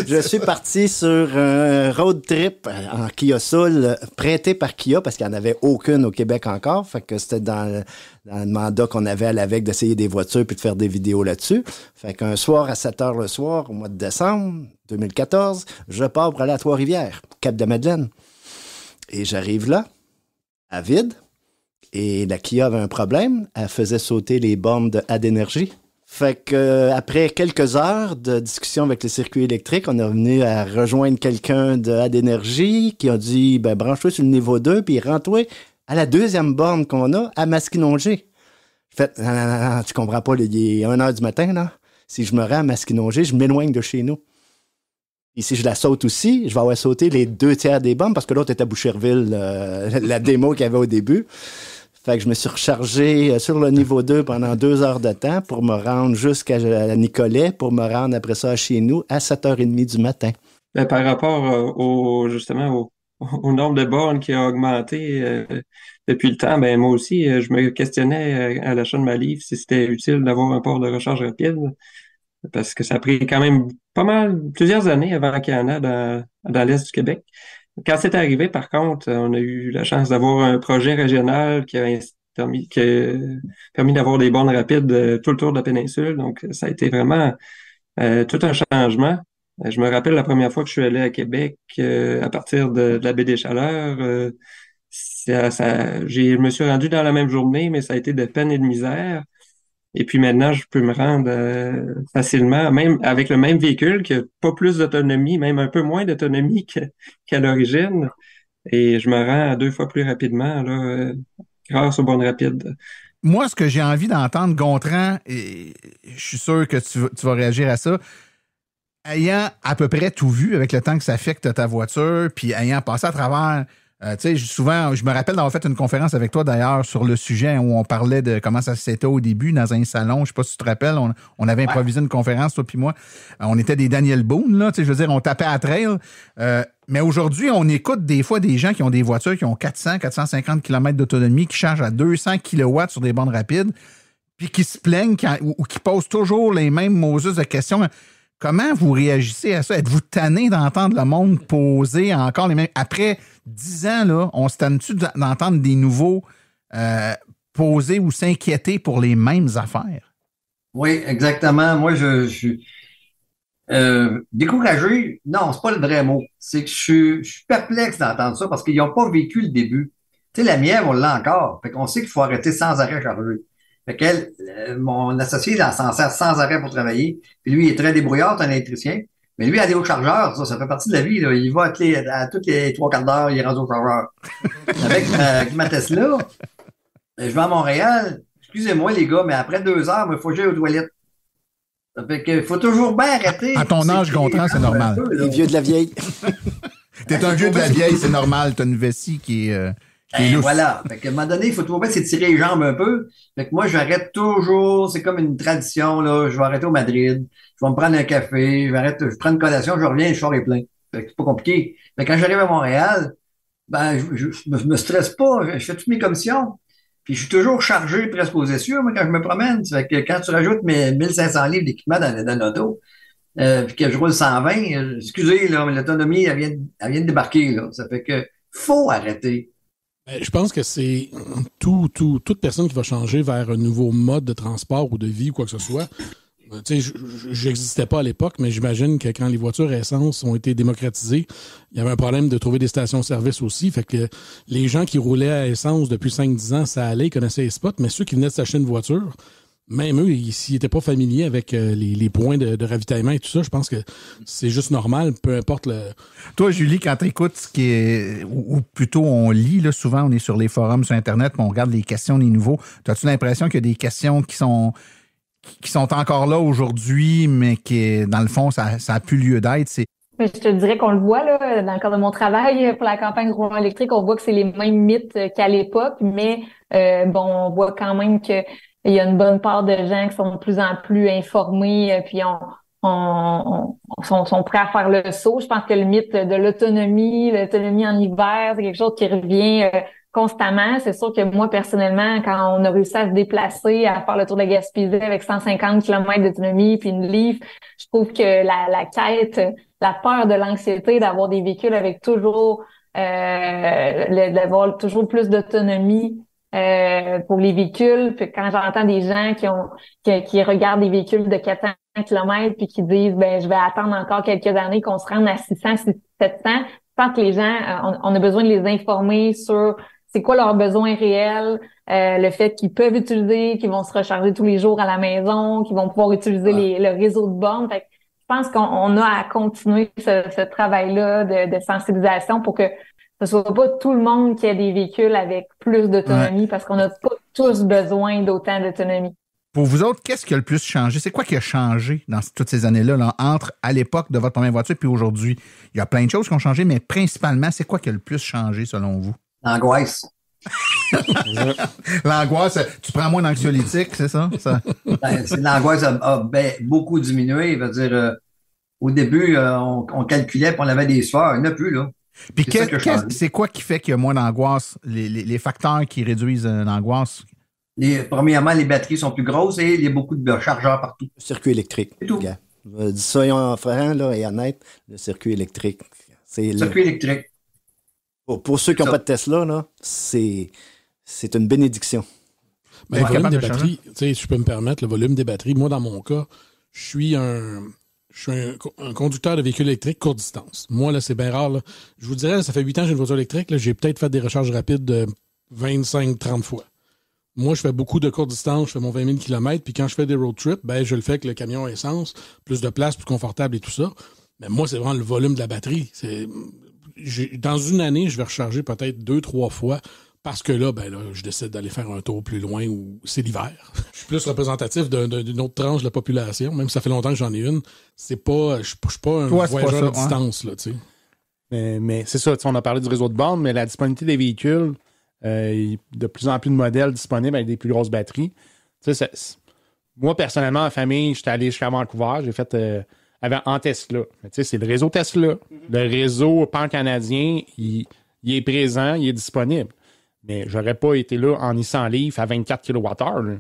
Je suis parti sur un road trip en Kia Soul, prêté par Kia, parce qu'il n'y en avait aucune au Québec encore. Fait que c'était dans le mandat qu'on avait à l'AVEC d'essayer des voitures puis de faire des vidéos là-dessus. Fait qu'un soir à 7h le soir, au mois de décembre 2014, je pars pour aller à Trois-Rivières, Cap-de-Madeleine. Et j'arrive là, à vide, et la Kia avait un problème. Elle faisait sauter les bornes de AdEnergie. Fait que après quelques heures de discussion avec le circuit électrique, on est venu à rejoindre quelqu'un de AdEnergie qui a dit branche-toi sur le niveau 2 puis rentre-toi à la deuxième borne qu'on a à Masquinongé. Fait non, tu comprends pas, il est 1h du matin, là. Si je me rends à Masquinongé, je m'éloigne de chez nous. Et si je la saute aussi, je vais avoir sauté les 2/3 des bornes parce que l'autre était à Boucherville, la démo qu'il y avait au début. Fait que je me suis rechargé sur le niveau 2 pendant 2 heures de temps pour me rendre jusqu'à Nicolet, pour me rendre après ça chez nous à 7h30 du matin. Par rapport aux au nombre de bornes qui a augmenté depuis le temps, ben moi aussi, je me questionnais à l'achat de ma livre si c'était utile d'avoir un port de recharge rapide, parce que ça a pris quand même plusieurs années avant qu'il y en ait dans l'Est du Québec. Quand c'est arrivé, par contre, on a eu la chance d'avoir un projet régional qui a permis d'avoir des bornes rapides tout le tour de la péninsule. Donc, ça a été vraiment tout un changement. Je me rappelle la première fois que je suis allé à Québec à partir de la baie des Chaleurs. Je me suis rendu dans la même journée, mais ça a été de peine et de misère. Et puis maintenant, je peux me rendre facilement, même avec le même véhicule, qui n'a pas plus d'autonomie, même un peu moins d'autonomie qu'à l'origine. Et je me rends 2 fois plus rapidement là, grâce aux bornes rapides. Moi, ce que j'ai envie d'entendre, Gontran, et je suis sûr que tu vas réagir à ça, ayant à peu près tout vu avec le temps que ça affecte ta voiture, puis ayant passé à travers... tu sais, souvent, je me rappelle d'avoir fait une conférence avec toi d'ailleurs sur le sujet où on parlait de comment ça s'était au début dans un salon. Je sais pas si tu te rappelles, on avait improvisé une conférence, toi puis moi. On était des Daniel Boone, là, tu sais, je veux dire, on tapait à trail. Mais aujourd'hui, on écoute des fois des gens qui ont des voitures qui ont 400-450 km d'autonomie, qui chargent à 200 kW sur des bornes rapides, puis qui se plaignent ou qui posent toujours les mêmes Moses de questions. Comment vous réagissez à ça? Êtes-vous tanné d'entendre le monde poser encore les mêmes... Après 10 ans, là, on se tanne-tu d'entendre des nouveaux poser ou s'inquiéter pour les mêmes affaires? Oui, exactement. Moi, je suis découragé. Non, c'est pas le vrai mot. C'est que je suis perplexe d'entendre ça parce qu'ils n'ont pas vécu le début. Tu sais, la mienne, on l'a encore. Fait qu'on sait qu'il faut arrêter sans arrêt charger. Fait que mon associé, il s'en sert sans arrêt pour travailler. Puis lui, il est très débrouillard, c'est un électricien. Mais lui, aller au chargeur, ça fait partie de la vie. Là. Il va à toutes les 3 quarts d'heure, il est rendu au chargeur. Avec ma Tesla, je vais à Montréal. Excusez-moi, les gars, mais après 2 heures, il faut que j'aille aux toilettes. Ça fait qu'il faut toujours bien arrêter. À ton âge, Gontran, c'est normal. Les vieux de la vieille. T'es un vieux de la vieille, c'est normal. T'as une vessie qui est... Voilà. Fait qu'à un moment donné, il faut toujours bien s'étirer les jambes un peu. Fait que moi, j'arrête toujours. C'est comme une tradition, là. Je vais arrêter au Madrid. Je vais me prendre un café. Je prends une collation, je reviens, je sors les plein. Fait que c'est pas compliqué. Mais quand j'arrive à Montréal, ben, je me stresse pas. Je fais toutes mes commissions. Puis je suis toujours chargé presque aux essieux, moi, quand je me promène. Fait que quand tu rajoutes mes 1500 livres d'équipement dans l'auto, puis que je roule 120, excusez, là, mais l'autonomie, elle vient de débarquer, là. Ça fait que faut arrêter. Je pense que c'est toute personne qui va changer vers un nouveau mode de transport ou de vie ou quoi que ce soit. Tu sais, j'existais pas à l'époque, mais j'imagine que quand les voitures à essence ont été démocratisées, il y avait un problème de trouver des stations-service aussi. Fait que les gens qui roulaient à essence depuis 5-10 ans, ça allait, ils connaissaient les spots, mais ceux qui venaient de s'acheter une voiture, même eux, s'ils n'étaient pas familiers avec les points de ravitaillement et tout ça, je pense que c'est juste normal, peu importe le... Toi, Julie, quand tu écoutes ce qui est... Ou plutôt, on lit, là, souvent, on est sur les forums sur Internet, puis on regarde les questions des nouveaux. As-tu l'impression qu'il y a des questions qui sont encore là aujourd'hui, mais qui, dans le fond, ça a plus lieu d'être? Je te dirais qu'on le voit là, dans le cadre de mon travail pour la campagne roulant électrique, on voit que c'est les mêmes mythes qu'à l'époque, mais on voit quand même que il y a une bonne part de gens qui sont de plus en plus informés, puis sont prêts à faire le saut. Je pense que le mythe de l'autonomie en hiver, c'est quelque chose qui revient constamment. C'est sûr que moi, personnellement, quand on a réussi à se déplacer, à faire le tour de la Gaspésie avec 150 km d'autonomie puis une livre, je trouve que la quête, la peur de l'anxiété d'avoir des véhicules avec toujours d'avoir toujours plus d'autonomie pour les véhicules. Puis quand j'entends des gens qui regardent des véhicules de 400 km puis qui disent je vais attendre encore quelques années qu'on se rende à 600, 700, je pense que les gens, on a besoin de les informer sur c'est quoi leurs besoins réels, le fait qu'ils peuvent utiliser, qu'ils vont se recharger tous les jours à la maison, qu'ils vont pouvoir utiliser le réseau de bornes. Fait que je pense qu'on a à continuer ce travail-là de sensibilisation pour que ce soit pas tout le monde qui a des véhicules avec plus d'autonomie parce qu'on n'a pas tous besoin d'autant d'autonomie. Pour vous autres, qu'est-ce qui a le plus changé? C'est quoi qui a changé dans toutes ces années-là, là, entre à l'époque de votre première voiture puis aujourd'hui? Il y a plein de choses qui ont changé, mais principalement, c'est quoi qui a le plus changé selon vous? L'angoisse. L'angoisse, tu prends moins d'anxiolytiques, c'est ça? L'angoisse a beaucoup diminué. Je veux dire, au début, on calculait puis on avait des sueurs. Il n'y en a plus, là. Puis c'est quoi qui fait qu'il y a moins d'angoisse? Les facteurs qui réduisent l'angoisse? Premièrement, les batteries sont plus grosses et il y a beaucoup de chargeurs partout. Le circuit électrique. C'est tout. Soyons francs là, et honnêtes, le circuit électrique. Électrique. Pour ceux qui n'ont pas de Tesla, là, c'est une bénédiction. Mais le volume des batteries, si je peux me permettre, le volume des batteries, moi, dans mon cas, je suis un conducteur de véhicule électrique courte distance. Moi, là, c'est bien rare. Là. Je vous dirais, ça fait 8 ans que j'ai une voiture électrique. Là, j'ai peut-être fait des recharges rapides de 25-30 fois. Moi, je fais beaucoup de courte distance. Je fais mon 20 000 km. Puis quand je fais des road trips, je le fais avec le camion à essence. Plus de place, plus confortable et tout ça. Mais moi, c'est vraiment le volume de la batterie. Dans une année, je vais recharger peut-être 2-3 fois. Parce que là, je décide d'aller faire un tour plus loin où c'est l'hiver. Je suis plus représentatif d'une autre tranche de la population, même si ça fait longtemps que j'en ai une. Je suis pas un voyageur à distance, là, tu sais. Mais c'est ça, on a parlé du réseau de bornes, mais la disponibilité des véhicules, de plus en plus de modèles disponibles avec des plus grosses batteries. Moi, personnellement, en famille, j'étais allé jusqu'à Vancouver, j'ai fait en Tesla. C'est le réseau Tesla. Le réseau pan-canadien, il est présent, il est disponible. Mais j'aurais pas été là en Nissan Leaf à 24 kWh.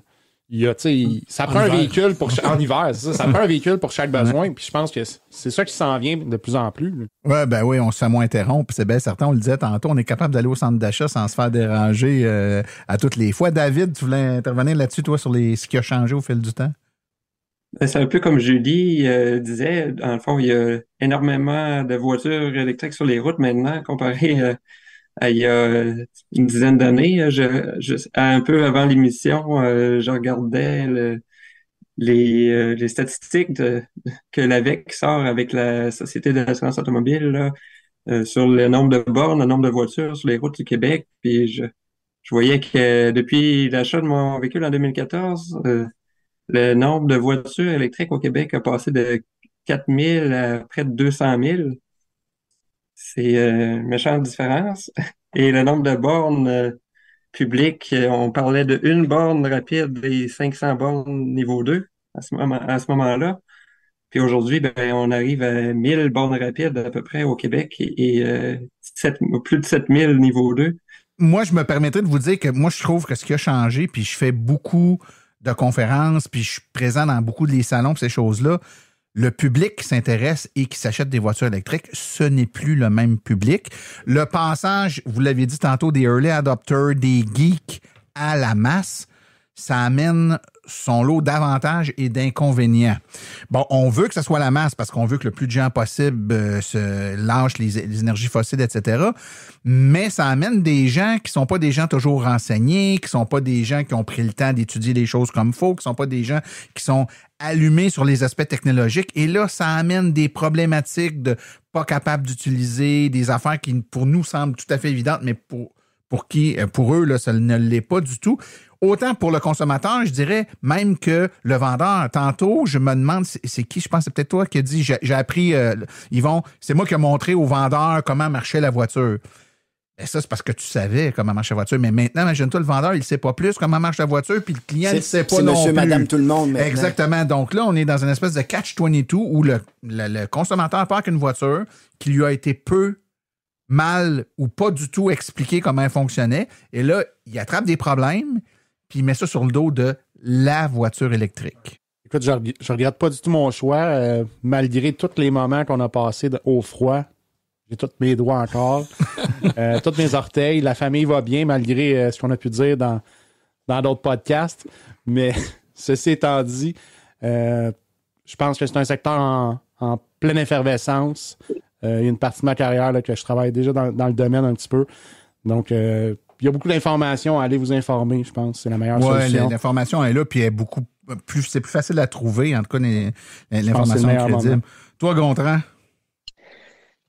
Ça prend un véhicule en hiver, c'est ça. Ça prend un véhicule pour chaque besoin. Puis je pense que c'est ça qui s'en vient de plus en plus. Oui, on se fait moins interrompre. C'est bien certain, on le disait tantôt, on est capable d'aller au centre d'achat sans se faire déranger à toutes les fois. David, tu voulais intervenir là-dessus, toi, sur ce qui a changé au fil du temps? C'est un peu comme Julie disait. Dans le fond, il y a énormément de voitures électriques sur les routes maintenant, comparé il y a une dizaine d'années. Un peu avant l'émission, je regardais les statistiques que l'AVEQ sort avec la Société de l'assurance automobile là, sur le nombre de bornes, le nombre de voitures sur les routes du Québec. Puis je voyais que depuis l'achat de mon véhicule en 2014, le nombre de voitures électriques au Québec a passé de 4 000 à près de 200 000. C'est une méchante différence. Et le nombre de bornes publiques, on parlait de 1 borne rapide et 500 bornes niveau 2 à ce moment-là. Puis aujourd'hui, on arrive à 1000 bornes rapides à peu près au Québec et plus de 7000 niveau 2. Moi, je me permettrais de vous dire que moi, je trouve que ce qui a changé, puis je fais beaucoup de conférences, puis je suis présent dans beaucoup de les salons, ces choses-là. Le public qui s'intéresse et qui s'achète des voitures électriques, ce n'est plus le même public. Le passage, vous l'avez dit tantôt, des early adopters, des geeks à la masse, ça amène son lot d'avantages et d'inconvénients. Bon, on veut que ce soit la masse parce qu'on veut que le plus de gens possible se lâchent les énergies fossiles, etc. Mais ça amène des gens qui sont pas des gens toujours renseignés, qui sont pas des gens qui ont pris le temps d'étudier les choses comme il faut, qui sont pas des gens qui sont allumés sur les aspects technologiques. Et là, ça amène des problématiques de pas capables d'utiliser, des affaires qui, pour nous, semblent tout à fait évidentes, mais pour eux, là, ça ne l'est pas du tout. Autant pour le consommateur, je dirais même que le vendeur. Tantôt, je me demande, c'est qui? Je pense que c'est peut-être toi qui a dit, j'ai appris, Yvon, c'est moi qui ai montré au vendeur comment marchait la voiture. Et ça, c'est parce que tu savais comment marche la voiture. Mais maintenant, imagine-toi, le vendeur, il ne sait pas plus comment marche la voiture, puis le client ne sait pas non plus. C'est monsieur, madame, tout le monde maintenant. Exactement. Donc là, on est dans une espèce de catch-22 où le consommateur part qu'une voiture qui lui a été peu, mal ou pas du tout expliqué comment elle fonctionnait. Et là, il attrape des problèmes, puis il met ça sur le dos de la voiture électrique. Écoute, je regrette pas du tout mon choix, malgré tous les moments qu'on a passés au froid. J'ai tous mes doigts encore, tous mes orteils. La famille va bien, malgré ce qu'on a pu dire dans d'autres podcasts. Mais ceci étant dit, je pense que c'est un secteur en pleine effervescence. Il y a une partie de ma carrière là, que je travaille déjà dans le domaine un petit peu. Donc, il y a beaucoup d'informations. Allez vous informer, je pense. C'est la meilleure solution. Oui, l'information est là, puis elle est beaucoup plus, c'est plus facile à trouver. En tout cas, l'information est crédible. Moment. Toi, Gontran?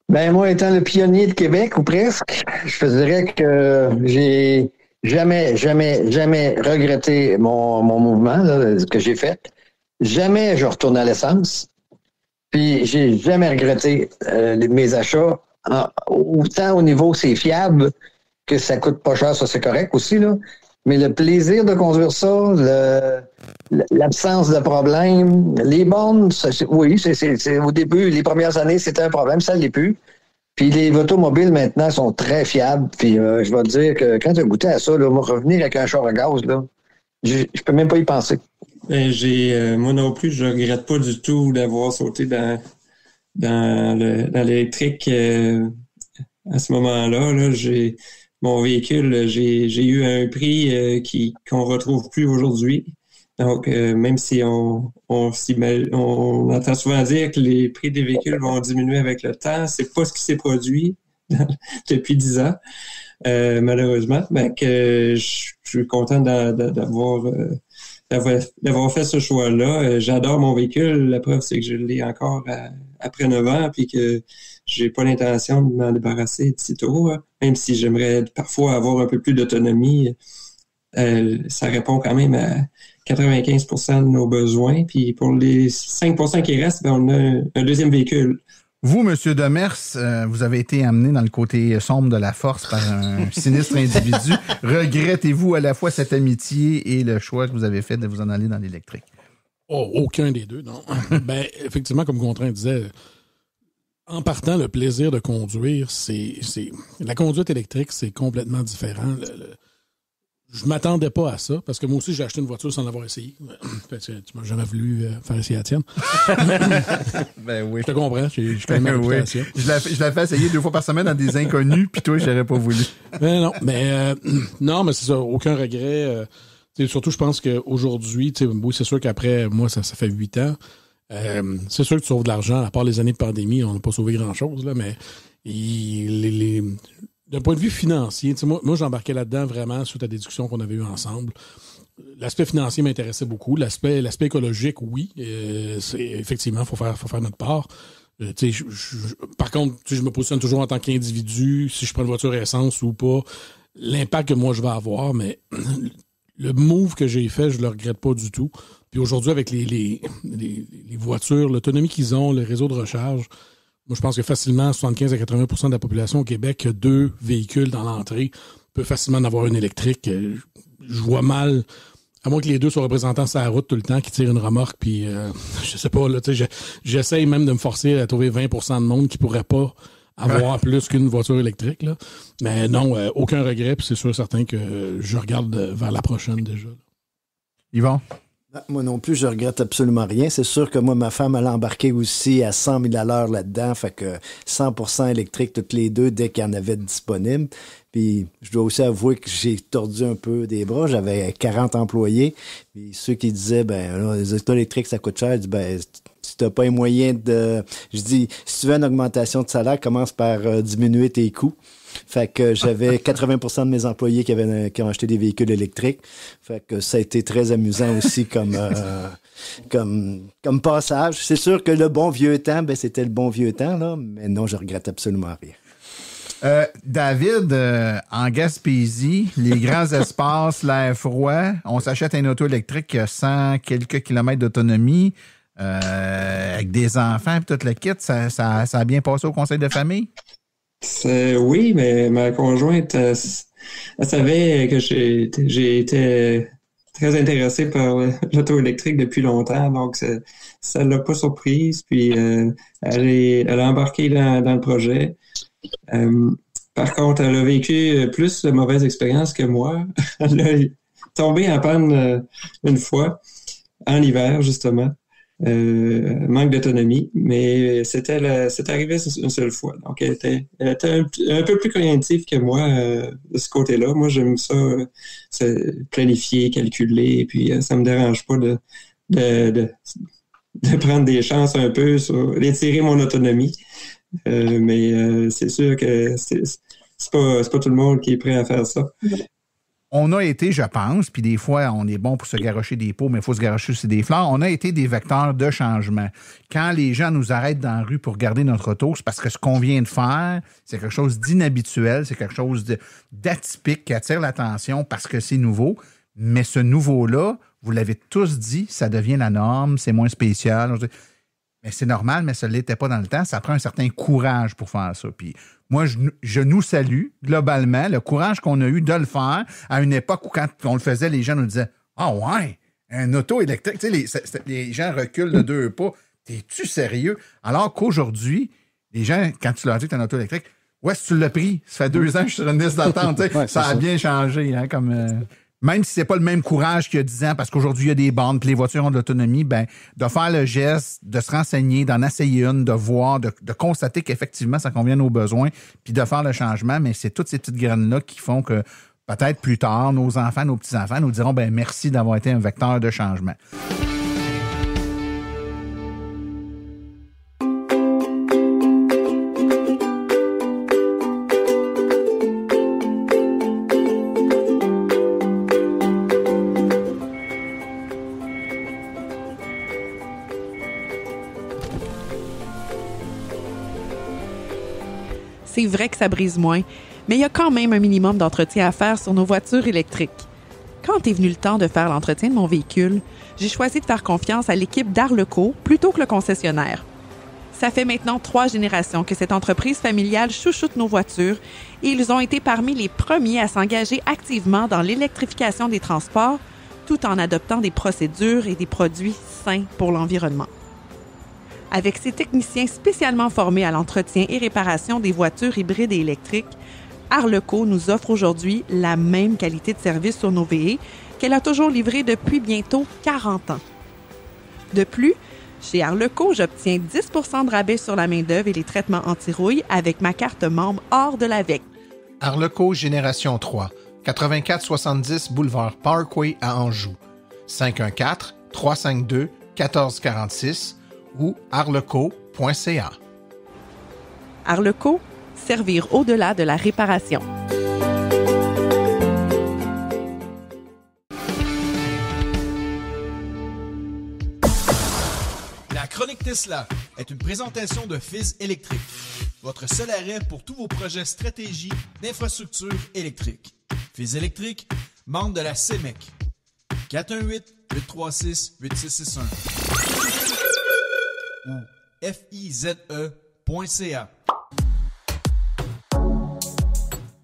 Ben moi, étant le pionnier de Québec, ou presque, je te dirais que j'ai jamais regretté mon mouvement là, que j'ai fait. Jamais je retourne à l'essence. Puis j'ai jamais regretté mes achats. Autant au niveau c'est fiable que ça coûte pas cher, ça c'est correct aussi, là. Mais le plaisir de conduire ça, l'absence de problème, les bornes, oui, c'est au début, les premières années, c'était un problème, ça ne l'est plus. Puis les automobiles, maintenant, sont très fiables. Puis je vais te dire que quand tu as goûté à ça, là, revenir avec un char à gaz, là, je peux même pas y penser. Moi non plus, je regrette pas du tout d'avoir sauté dans l'électrique à ce moment-là. Là, mon véhicule, j'ai eu un prix qu'on retrouve plus aujourd'hui. Donc, même si on entend souvent dire que les prix des véhicules vont diminuer avec le temps, c'est pas ce qui s'est produit depuis 10 ans, malheureusement. Je suis content d'avoir fait ce choix-là. J'adore mon véhicule. La preuve, c'est que je l'ai encore après 9 ans, puis que j'ai pas l'intention de m'en débarrasser de sitôt. Même si j'aimerais parfois avoir un peu plus d'autonomie, ça répond quand même à 95% de nos besoins. Puis pour les 5% qui restent, on a un deuxième véhicule. Vous, M. Demers, vous avez été amené dans le côté sombre de la force par un sinistre individu. Regrettez-vous à la fois cette amitié et le choix que vous avez fait de vous en aller dans l'électrique? Oh, aucun des deux, non. Effectivement, comme Gontran disait, en partant, le plaisir de conduire, c'est la conduite électrique, c'est complètement différent. Je m'attendais pas à ça, parce que moi aussi, j'ai acheté une voiture sans l'avoir essayé. Tu m'as jamais voulu faire essayer la tienne. Ben oui. Je te comprends, je connais ma réputation. Je la fais essayer 2 fois par semaine dans des inconnus, puis toi, j'aurais pas voulu. Non, mais c'est ça, aucun regret. Surtout, je pense qu'aujourd'hui, oui, c'est sûr qu'après, moi, ça fait 8 ans. C'est sûr que tu sauves de l'argent, à part les années de pandémie, on n'a pas sauvé grand-chose, là, mais d'un point de vue financier, moi j'embarquais là-dedans vraiment suite à des discussions qu'on avait eues ensemble. L'aspect financier m'intéressait beaucoup. L'aspect écologique, oui. Effectivement, il faut faire notre part. Par contre, je me positionne toujours en tant qu'individu, si je prends une voiture essence ou pas, l'impact que moi je vais avoir, mais le move que j'ai fait, je le regrette pas du tout. Puis aujourd'hui, avec les voitures, l'autonomie qu'ils ont, le réseau de recharge, moi, je pense que facilement, 75 à 80% de la population au Québec a 2 véhicules dans l'entrée, peut facilement en avoir une électrique. Je vois mal, à moins que les 2 soient représentants sur la route tout le temps, qui tirent une remorque, puis je sais pas, là, j'essaye même de me forcer à trouver 20% de monde qui pourrait pas avoir plus qu'une voiture électrique, là. Mais non, aucun regret, puis c'est sûr certain que je regarde vers la prochaine déjà. Yvon? Moi non plus, je regrette absolument rien. C'est sûr que moi, ma femme, elle a embarqué aussi à 100 000 à l'heure là-dedans. Fait que 100% électrique toutes les deux dès qu'il y en avait disponible. Puis je dois aussi avouer que j'ai tordu un peu des bras. J'avais 40 employés. Puis ceux qui disaient, là, les autos électriques, ça coûte cher. Je dis, si t'as pas les moyens de... Je dis, si tu veux une augmentation de salaire, commence par diminuer tes coûts. Fait que j'avais 80% de mes employés qui ont acheté des véhicules électriques. Fait que ça a été très amusant aussi comme passage. C'est sûr que le bon vieux temps, c'était le bon vieux temps, là, mais non, je regrette absolument rien. David, en Gaspésie, les grands espaces, l'air froid, on s'achète un auto électrique qui a 100 quelques kilomètres d'autonomie, avec des enfants et tout le kit, ça a bien passé au conseil de famille? Oui, mais ma conjointe, elle savait que j'ai été très intéressé par l'auto électrique depuis longtemps, donc ça l'a pas surprise. Puis elle a embarqué dans le projet. Par contre, elle a vécu plus de mauvaises expériences que moi. Elle a tombé en panne une fois, en hiver justement. Manque d'autonomie, mais c'était arrivé une seule fois. Donc, elle était un peu plus cognitive que moi de ce côté-là. Moi, j'aime ça planifier, calculer, et puis ça me dérange pas de prendre des chances un peu sur d'étirer mon autonomie. Mais c'est sûr que c'est pas tout le monde qui est prêt à faire ça. On a été, je pense, puis des fois, on est bon pour se garrocher des pots, mais il faut se garrocher aussi des fleurs. On a été des vecteurs de changement. Quand les gens nous arrêtent dans la rue pour garder notre auto, c'est parce que ce qu'on vient de faire, c'est quelque chose d'inhabituel, c'est quelque chose d'atypique qui attire l'attention parce que c'est nouveau. Mais ce nouveau-là, vous l'avez tous dit, ça devient la norme, c'est moins spécial. Mais c'est normal, mais ça ne l'était pas dans le temps. Ça prend un certain courage pour faire ça. Puis moi, je nous salue globalement le courage qu'on a eu de le faire à une époque où quand on le faisait, les gens nous disaient « Ah ouais, un auto électrique. » Tu sais, les gens reculent de 2 pas. T'es-tu sérieux? Alors qu'aujourd'hui, Les gens, quand tu leur dis que tu as un auto électrique, où est-ce que tu l'as pris? Ça fait 2 ans que je suis sur une liste d'attente. Ouais, ça a bien changé. Hein, même si c'est pas le même courage qu'il y a 10 ans, parce qu'aujourd'hui, il y a des bornes, puis les voitures ont de l'autonomie, ben, de faire le geste, de se renseigner, d'en essayer une, de voir, de constater qu'effectivement, ça convient à nos besoins, puis de faire le changement. Mais c'est toutes ces petites graines-là qui font que peut-être plus tard, nos enfants, nos petits-enfants nous diront ben merci d'avoir été un vecteur de changement. C'est vrai que ça brise moins, mais il y a quand même un minimum d'entretien à faire sur nos voitures électriques. Quand est venu le temps de faire l'entretien de mon véhicule, j'ai choisi de faire confiance à l'équipe d'Arleco plutôt que le concessionnaire. Ça fait maintenant 3 générations que cette entreprise familiale chouchoute nos voitures et ils ont été parmi les premiers à s'engager activement dans l'électrification des transports tout en adoptant des procédures et des produits sains pour l'environnement. Avec ses techniciens spécialement formés à l'entretien et réparation des voitures hybrides et électriques, Arleco nous offre aujourd'hui la même qualité de service sur nos VE qu'elle a toujours livré depuis bientôt 40 ans. De plus, chez Arleco, j'obtiens 10 % de rabais sur la main-d'œuvre et les traitements anti-rouille avec ma carte membre hors de l'AVEC. Arleco Génération 3, 8470 boulevard Parkway à Anjou, 514-352-1446 ou arleco.ca. Arleco, servir au-delà de la réparation. La Chronique Tesla est une présentation de Fizz Électrique, votre seul arrêt pour tous vos projets stratégie d'infrastructure électrique. Fizz Électrique, membre de la CEMEC. 418-836-8661 ou fize.ca.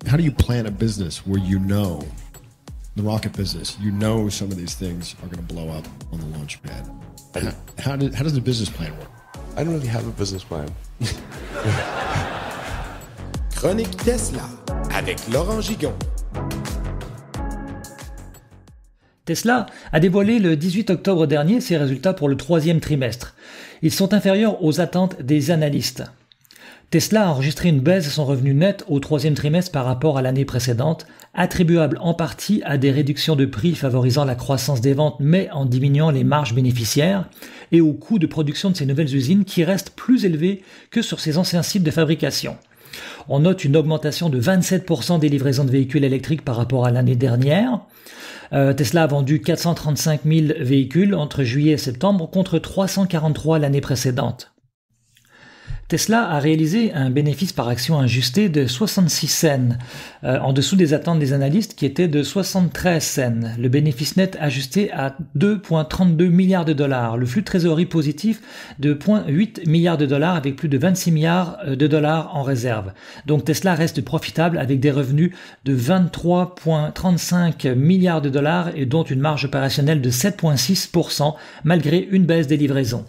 How do you plan a business where you know, the rocket business, you know some of these things are going to blow up on the launch pad? How does the business plan work? I don't really have a business plan. Chronique Tesla avec Laurent Gigon. Tesla a dévoilé le 18 octobre dernier ses résultats pour le 3e trimestre. Ils sont inférieurs aux attentes des analystes. Tesla a enregistré une baisse de son revenu net au 3e trimestre par rapport à l'année précédente, attribuable en partie à des réductions de prix favorisant la croissance des ventes mais en diminuant les marges bénéficiaires, et au coût de production de ces nouvelles usines qui restent plus élevés que sur ses anciens sites de fabrication. On note une augmentation de 27% des livraisons de véhicules électriques par rapport à l'année dernière. Tesla a vendu 435 000 véhicules entre juillet et septembre contre 343 l'année précédente. Tesla a réalisé un bénéfice par action ajusté de 66 cents, en dessous des attentes des analystes qui étaient de 73 cents. Le bénéfice net ajusté à 2,32 milliards de dollars. Le flux de trésorerie positif de 0,8 milliards de dollars avec plus de 26 milliards de dollars en réserve. Donc Tesla reste profitable avec des revenus de 23,35 milliards de dollars et dont une marge opérationnelle de 7,6% malgré une baisse des livraisons.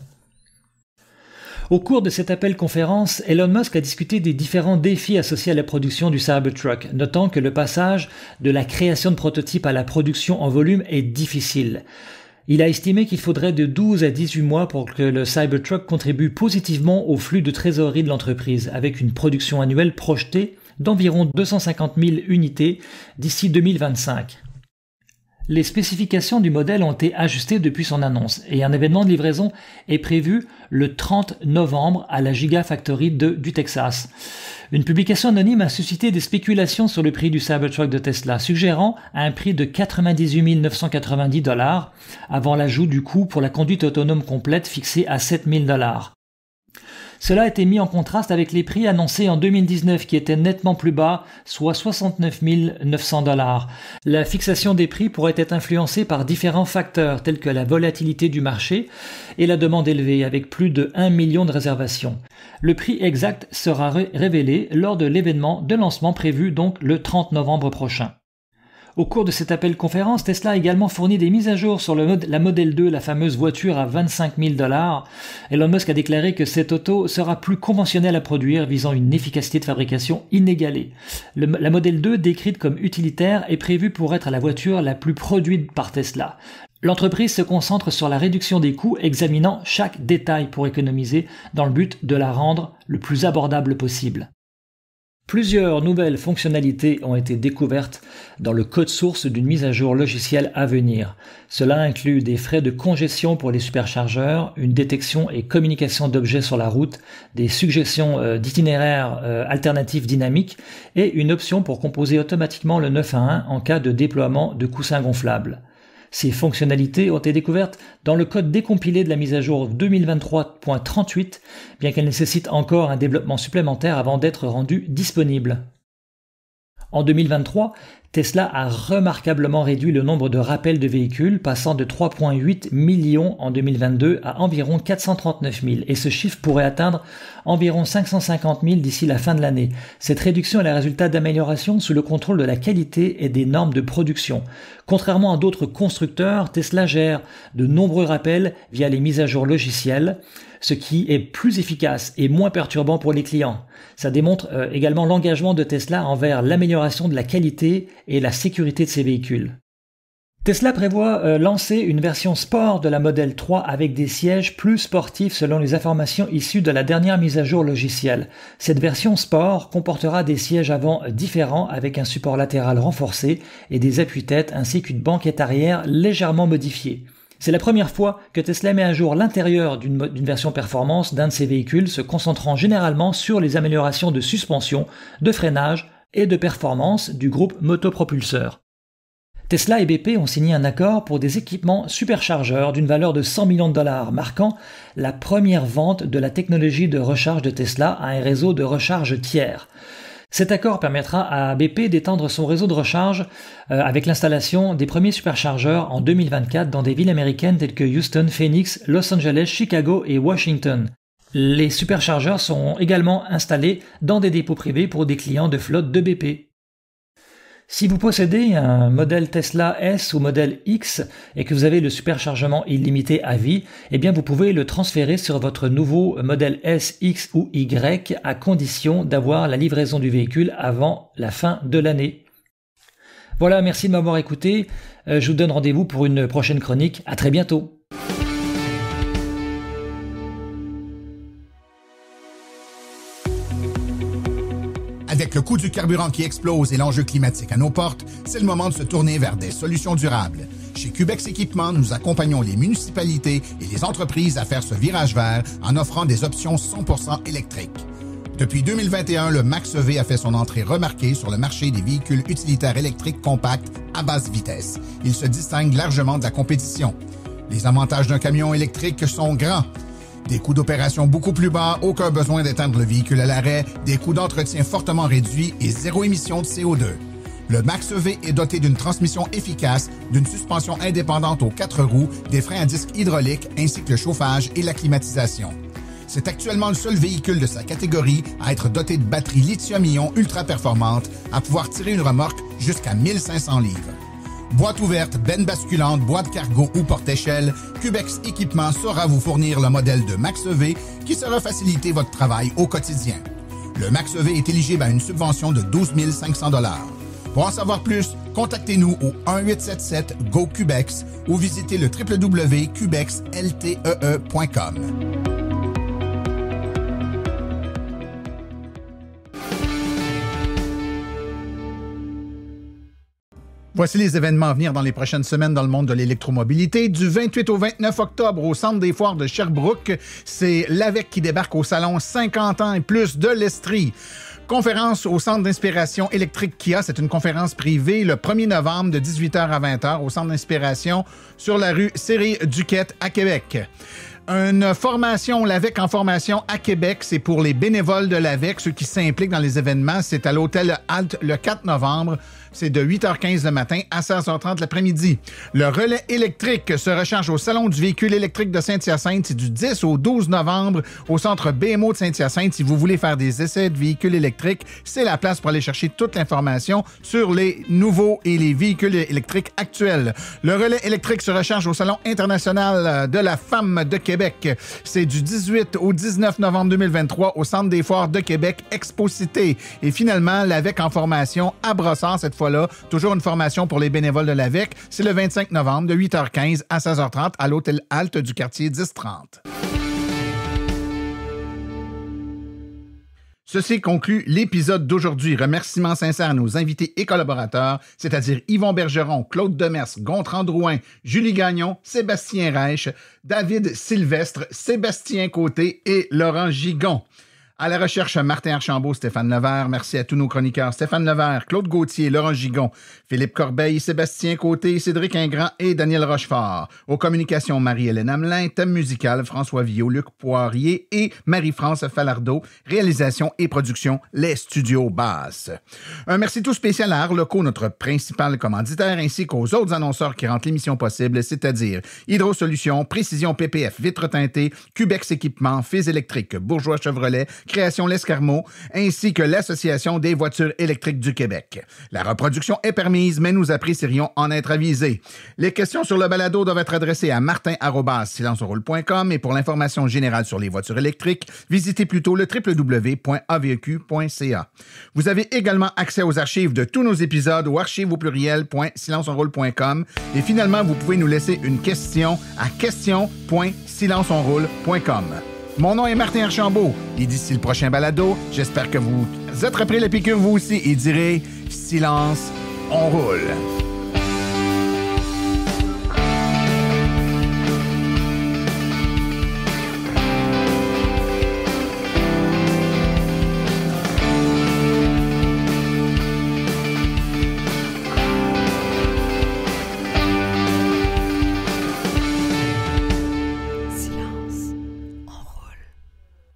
Au cours de cet appel conférence, Elon Musk a discuté des différents défis associés à la production du Cybertruck, notant que le passage de la création de prototypes à la production en volume est difficile. Il a estimé qu'il faudrait de 12 à 18 mois pour que le Cybertruck contribue positivement au flux de trésorerie de l'entreprise, avec une production annuelle projetée d'environ 250 000 unités d'ici 2025. Les spécifications du modèle ont été ajustées depuis son annonce et un événement de livraison est prévu le 30 novembre à la Gigafactory du Texas. Une publication anonyme a suscité des spéculations sur le prix du Cybertruck de Tesla, suggérant un prix de 98 990 $ avant l'ajout du coût pour la conduite autonome complète fixé à 7 000 $. Cela a été mis en contraste avec les prix annoncés en 2019 qui étaient nettement plus bas, soit 69 900 $. La fixation des prix pourrait être influencée par différents facteurs tels que la volatilité du marché et la demande élevée avec plus de 1 million de réservations. Le prix exact sera révélé lors de l'événement de lancement prévu donc le 30 novembre prochain. Au cours de cet appel conférence, Tesla a également fourni des mises à jour sur la Model 2, la fameuse voiture à $25 000. Elon Musk a déclaré que cette auto sera plus conventionnelle à produire, visant une efficacité de fabrication inégalée. La Model 2, décrite comme utilitaire, est prévue pour être la voiture la plus produite par Tesla. L'entreprise se concentre sur la réduction des coûts, examinant chaque détail pour économiser, dans le but de la rendre le plus abordable possible. Plusieurs nouvelles fonctionnalités ont été découvertes dans le code source d'une mise à jour logicielle à venir. Cela inclut des frais de congestion pour les superchargeurs, une détection et communication d'objets sur la route, des suggestions d'itinéraires alternatifs dynamiques et une option pour composer automatiquement le 9 à 1 en cas de déploiement de coussins gonflables. Ces fonctionnalités ont été découvertes dans le code décompilé de la mise à jour 2023.38, bien qu'elles nécessitent encore un développement supplémentaire avant d'être rendues disponibles. En 2023, Tesla a remarquablement réduit le nombre de rappels de véhicules, passant de 3,8 millions en 2022 à environ 439 000, et ce chiffre pourrait atteindre environ 550 000 d'ici la fin de l'année. Cette réduction est le résultat d'améliorations sous le contrôle de la qualité et des normes de production. Contrairement à d'autres constructeurs, Tesla gère de nombreux rappels via les mises à jour logicielles, ce qui est plus efficace et moins perturbant pour les clients. Ça démontre également l'engagement de Tesla envers l'amélioration de la qualité et la sécurité de ses véhicules. Tesla prévoit lancer une version sport de la Model 3 avec des sièges plus sportifs selon les informations issues de la dernière mise à jour logicielle. Cette version sport comportera des sièges avant différents avec un support latéral renforcé et des appuis-têtes ainsi qu'une banquette arrière légèrement modifiée. C'est la première fois que Tesla met à jour l'intérieur d'une version performance d'un de ses véhicules, se concentrant généralement sur les améliorations de suspension, de freinage et de performance du groupe motopropulseur. Tesla et BP ont signé un accord pour des équipements superchargeurs d'une valeur de $100 millions, marquant la première vente de la technologie de recharge de Tesla à un réseau de recharge tiers. Cet accord permettra à BP d'étendre son réseau de recharge avec l'installation des premiers superchargeurs en 2024 dans des villes américaines telles que Houston, Phoenix, Los Angeles, Chicago et Washington. Les superchargeurs seront également installés dans des dépôts privés pour des clients de flotte de BP. Si vous possédez un modèle Tesla S ou modèle X et que vous avez le superchargement illimité à vie, eh bien vous pouvez le transférer sur votre nouveau modèle S, X ou Y à condition d'avoir la livraison du véhicule avant la fin de l'année. Voilà, merci de m'avoir écouté. Je vous donne rendez-vous pour une prochaine chronique. À très bientôt. Avec le coût du carburant qui explose et l'enjeu climatique à nos portes, c'est le moment de se tourner vers des solutions durables. Chez Cubex Équipement, nous accompagnons les municipalités et les entreprises à faire ce virage vert en offrant des options 100% électriques. Depuis 2021, le Max-EV a fait son entrée remarquée sur le marché des véhicules utilitaires électriques compacts à basse vitesse. Il se distingue largement de la compétition. Les avantages d'un camion électrique sont grands. Des coûts d'opération beaucoup plus bas, aucun besoin d'éteindre le véhicule à l'arrêt, des coûts d'entretien fortement réduits et zéro émission de CO2. Le Max-EV est doté d'une transmission efficace, d'une suspension indépendante aux 4 roues, des freins à disque hydrauliques ainsi que le chauffage et la climatisation. C'est actuellement le seul véhicule de sa catégorie à être doté de batteries lithium-ion ultra performantes à pouvoir tirer une remorque jusqu'à 1500 livres. Boîte ouverte, benne basculante, boîte cargo ou porte-échelle, Cubex Équipement saura vous fournir le modèle de Max-EV qui saura faciliter votre travail au quotidien. Le Max-EV est éligible à une subvention de 12 500 $. Pour en savoir plus, contactez-nous au 1-877-GO-CUBEX ou visitez le www.cubexltee.com. Voici les événements à venir dans les prochaines semaines dans le monde de l'électromobilité. Du 28 au 29 octobre, au Centre des foires de Sherbrooke, c'est l'AVEC qui débarque au salon 50 ans et plus de l'Estrie. Conférence au Centre d'inspiration électrique Kia. C'est une conférence privée le 1er novembre de 18h à 20h au Centre d'inspiration sur la rue Série-Duquette à Québec. Une formation, l'AVEC en formation à Québec, c'est pour les bénévoles de l'AVEC, ceux qui s'impliquent dans les événements. C'est à l'hôtel Halt le 4 novembre. C'est de 8h15 le matin à 16h30 l'après-midi. Le relais électrique se recharge au Salon du véhicule électrique de Saint-Hyacinthe. C'est du 10 au 12 novembre au centre BMO de Saint-Hyacinthe. Si vous voulez faire des essais de véhicules électriques, c'est la place pour aller chercher toute l'information sur les nouveaux et les véhicules électriques actuels. Le relais électrique se recharge au Salon international de la femme de Québec. C'est du 18 au 19 novembre 2023 au Centre des foires de Québec, Expo-Cité. Et finalement, l'AVEC en formation à Brossard, cette fois-là, toujours une formation pour les bénévoles de l'AVEC. C'est le 25 novembre de 8h15 à 16h30 à l'hôtel Halt du quartier 1030. Ceci conclut l'épisode d'aujourd'hui. Remerciements sincères à nos invités et collaborateurs, c'est-à-dire Yvon Bergeron, Claude Demers, Gontran Drouin, Julie Gagnon, Sébastien Reich, David Sylvestre, Sébastien Côté et Laurent Gigon. À la recherche, Martin Archambault, Stéphane Levert. Merci à tous nos chroniqueurs. Stéphane Levert, Claude Gauthier, Laurent Gigon, Philippe Corbeil, Sébastien Côté, Cédric Ingrand et Daniel Rochefort. Aux communications, Marie-Hélène Hamelin. Thème musical, François Villot, Luc Poirier et Marie-France Falardeau. Réalisation et production, les studios Basses. Un merci tout spécial à Arleco, notre principal commanditaire, ainsi qu'aux autres annonceurs qui rendent l'émission possible, c'est-à-dire Hydro Solutions, Précision PPF, Vitres teintées, Cubex Équipement, Fils électrique, Bourgeois Chevrolet, Création L'Escarmot, ainsi que l'Association des voitures électriques du Québec. La reproduction est permise, mais nous apprécierions en être avisés. Les questions sur le balado doivent être adressées à martin@silenceonroule.com et pour l'information générale sur les voitures électriques, visitez plutôt le www.aveq.ca. Vous avez également accès aux archives de tous nos épisodes au archives@silenceonroule.com et finalement, vous pouvez nous laisser une question à question.silenceonroule.com. Mon nom est Martin Archambault et d'ici le prochain balado, j'espère que vous attraperez la piqûre vous aussi et direz « Silence, on roule ».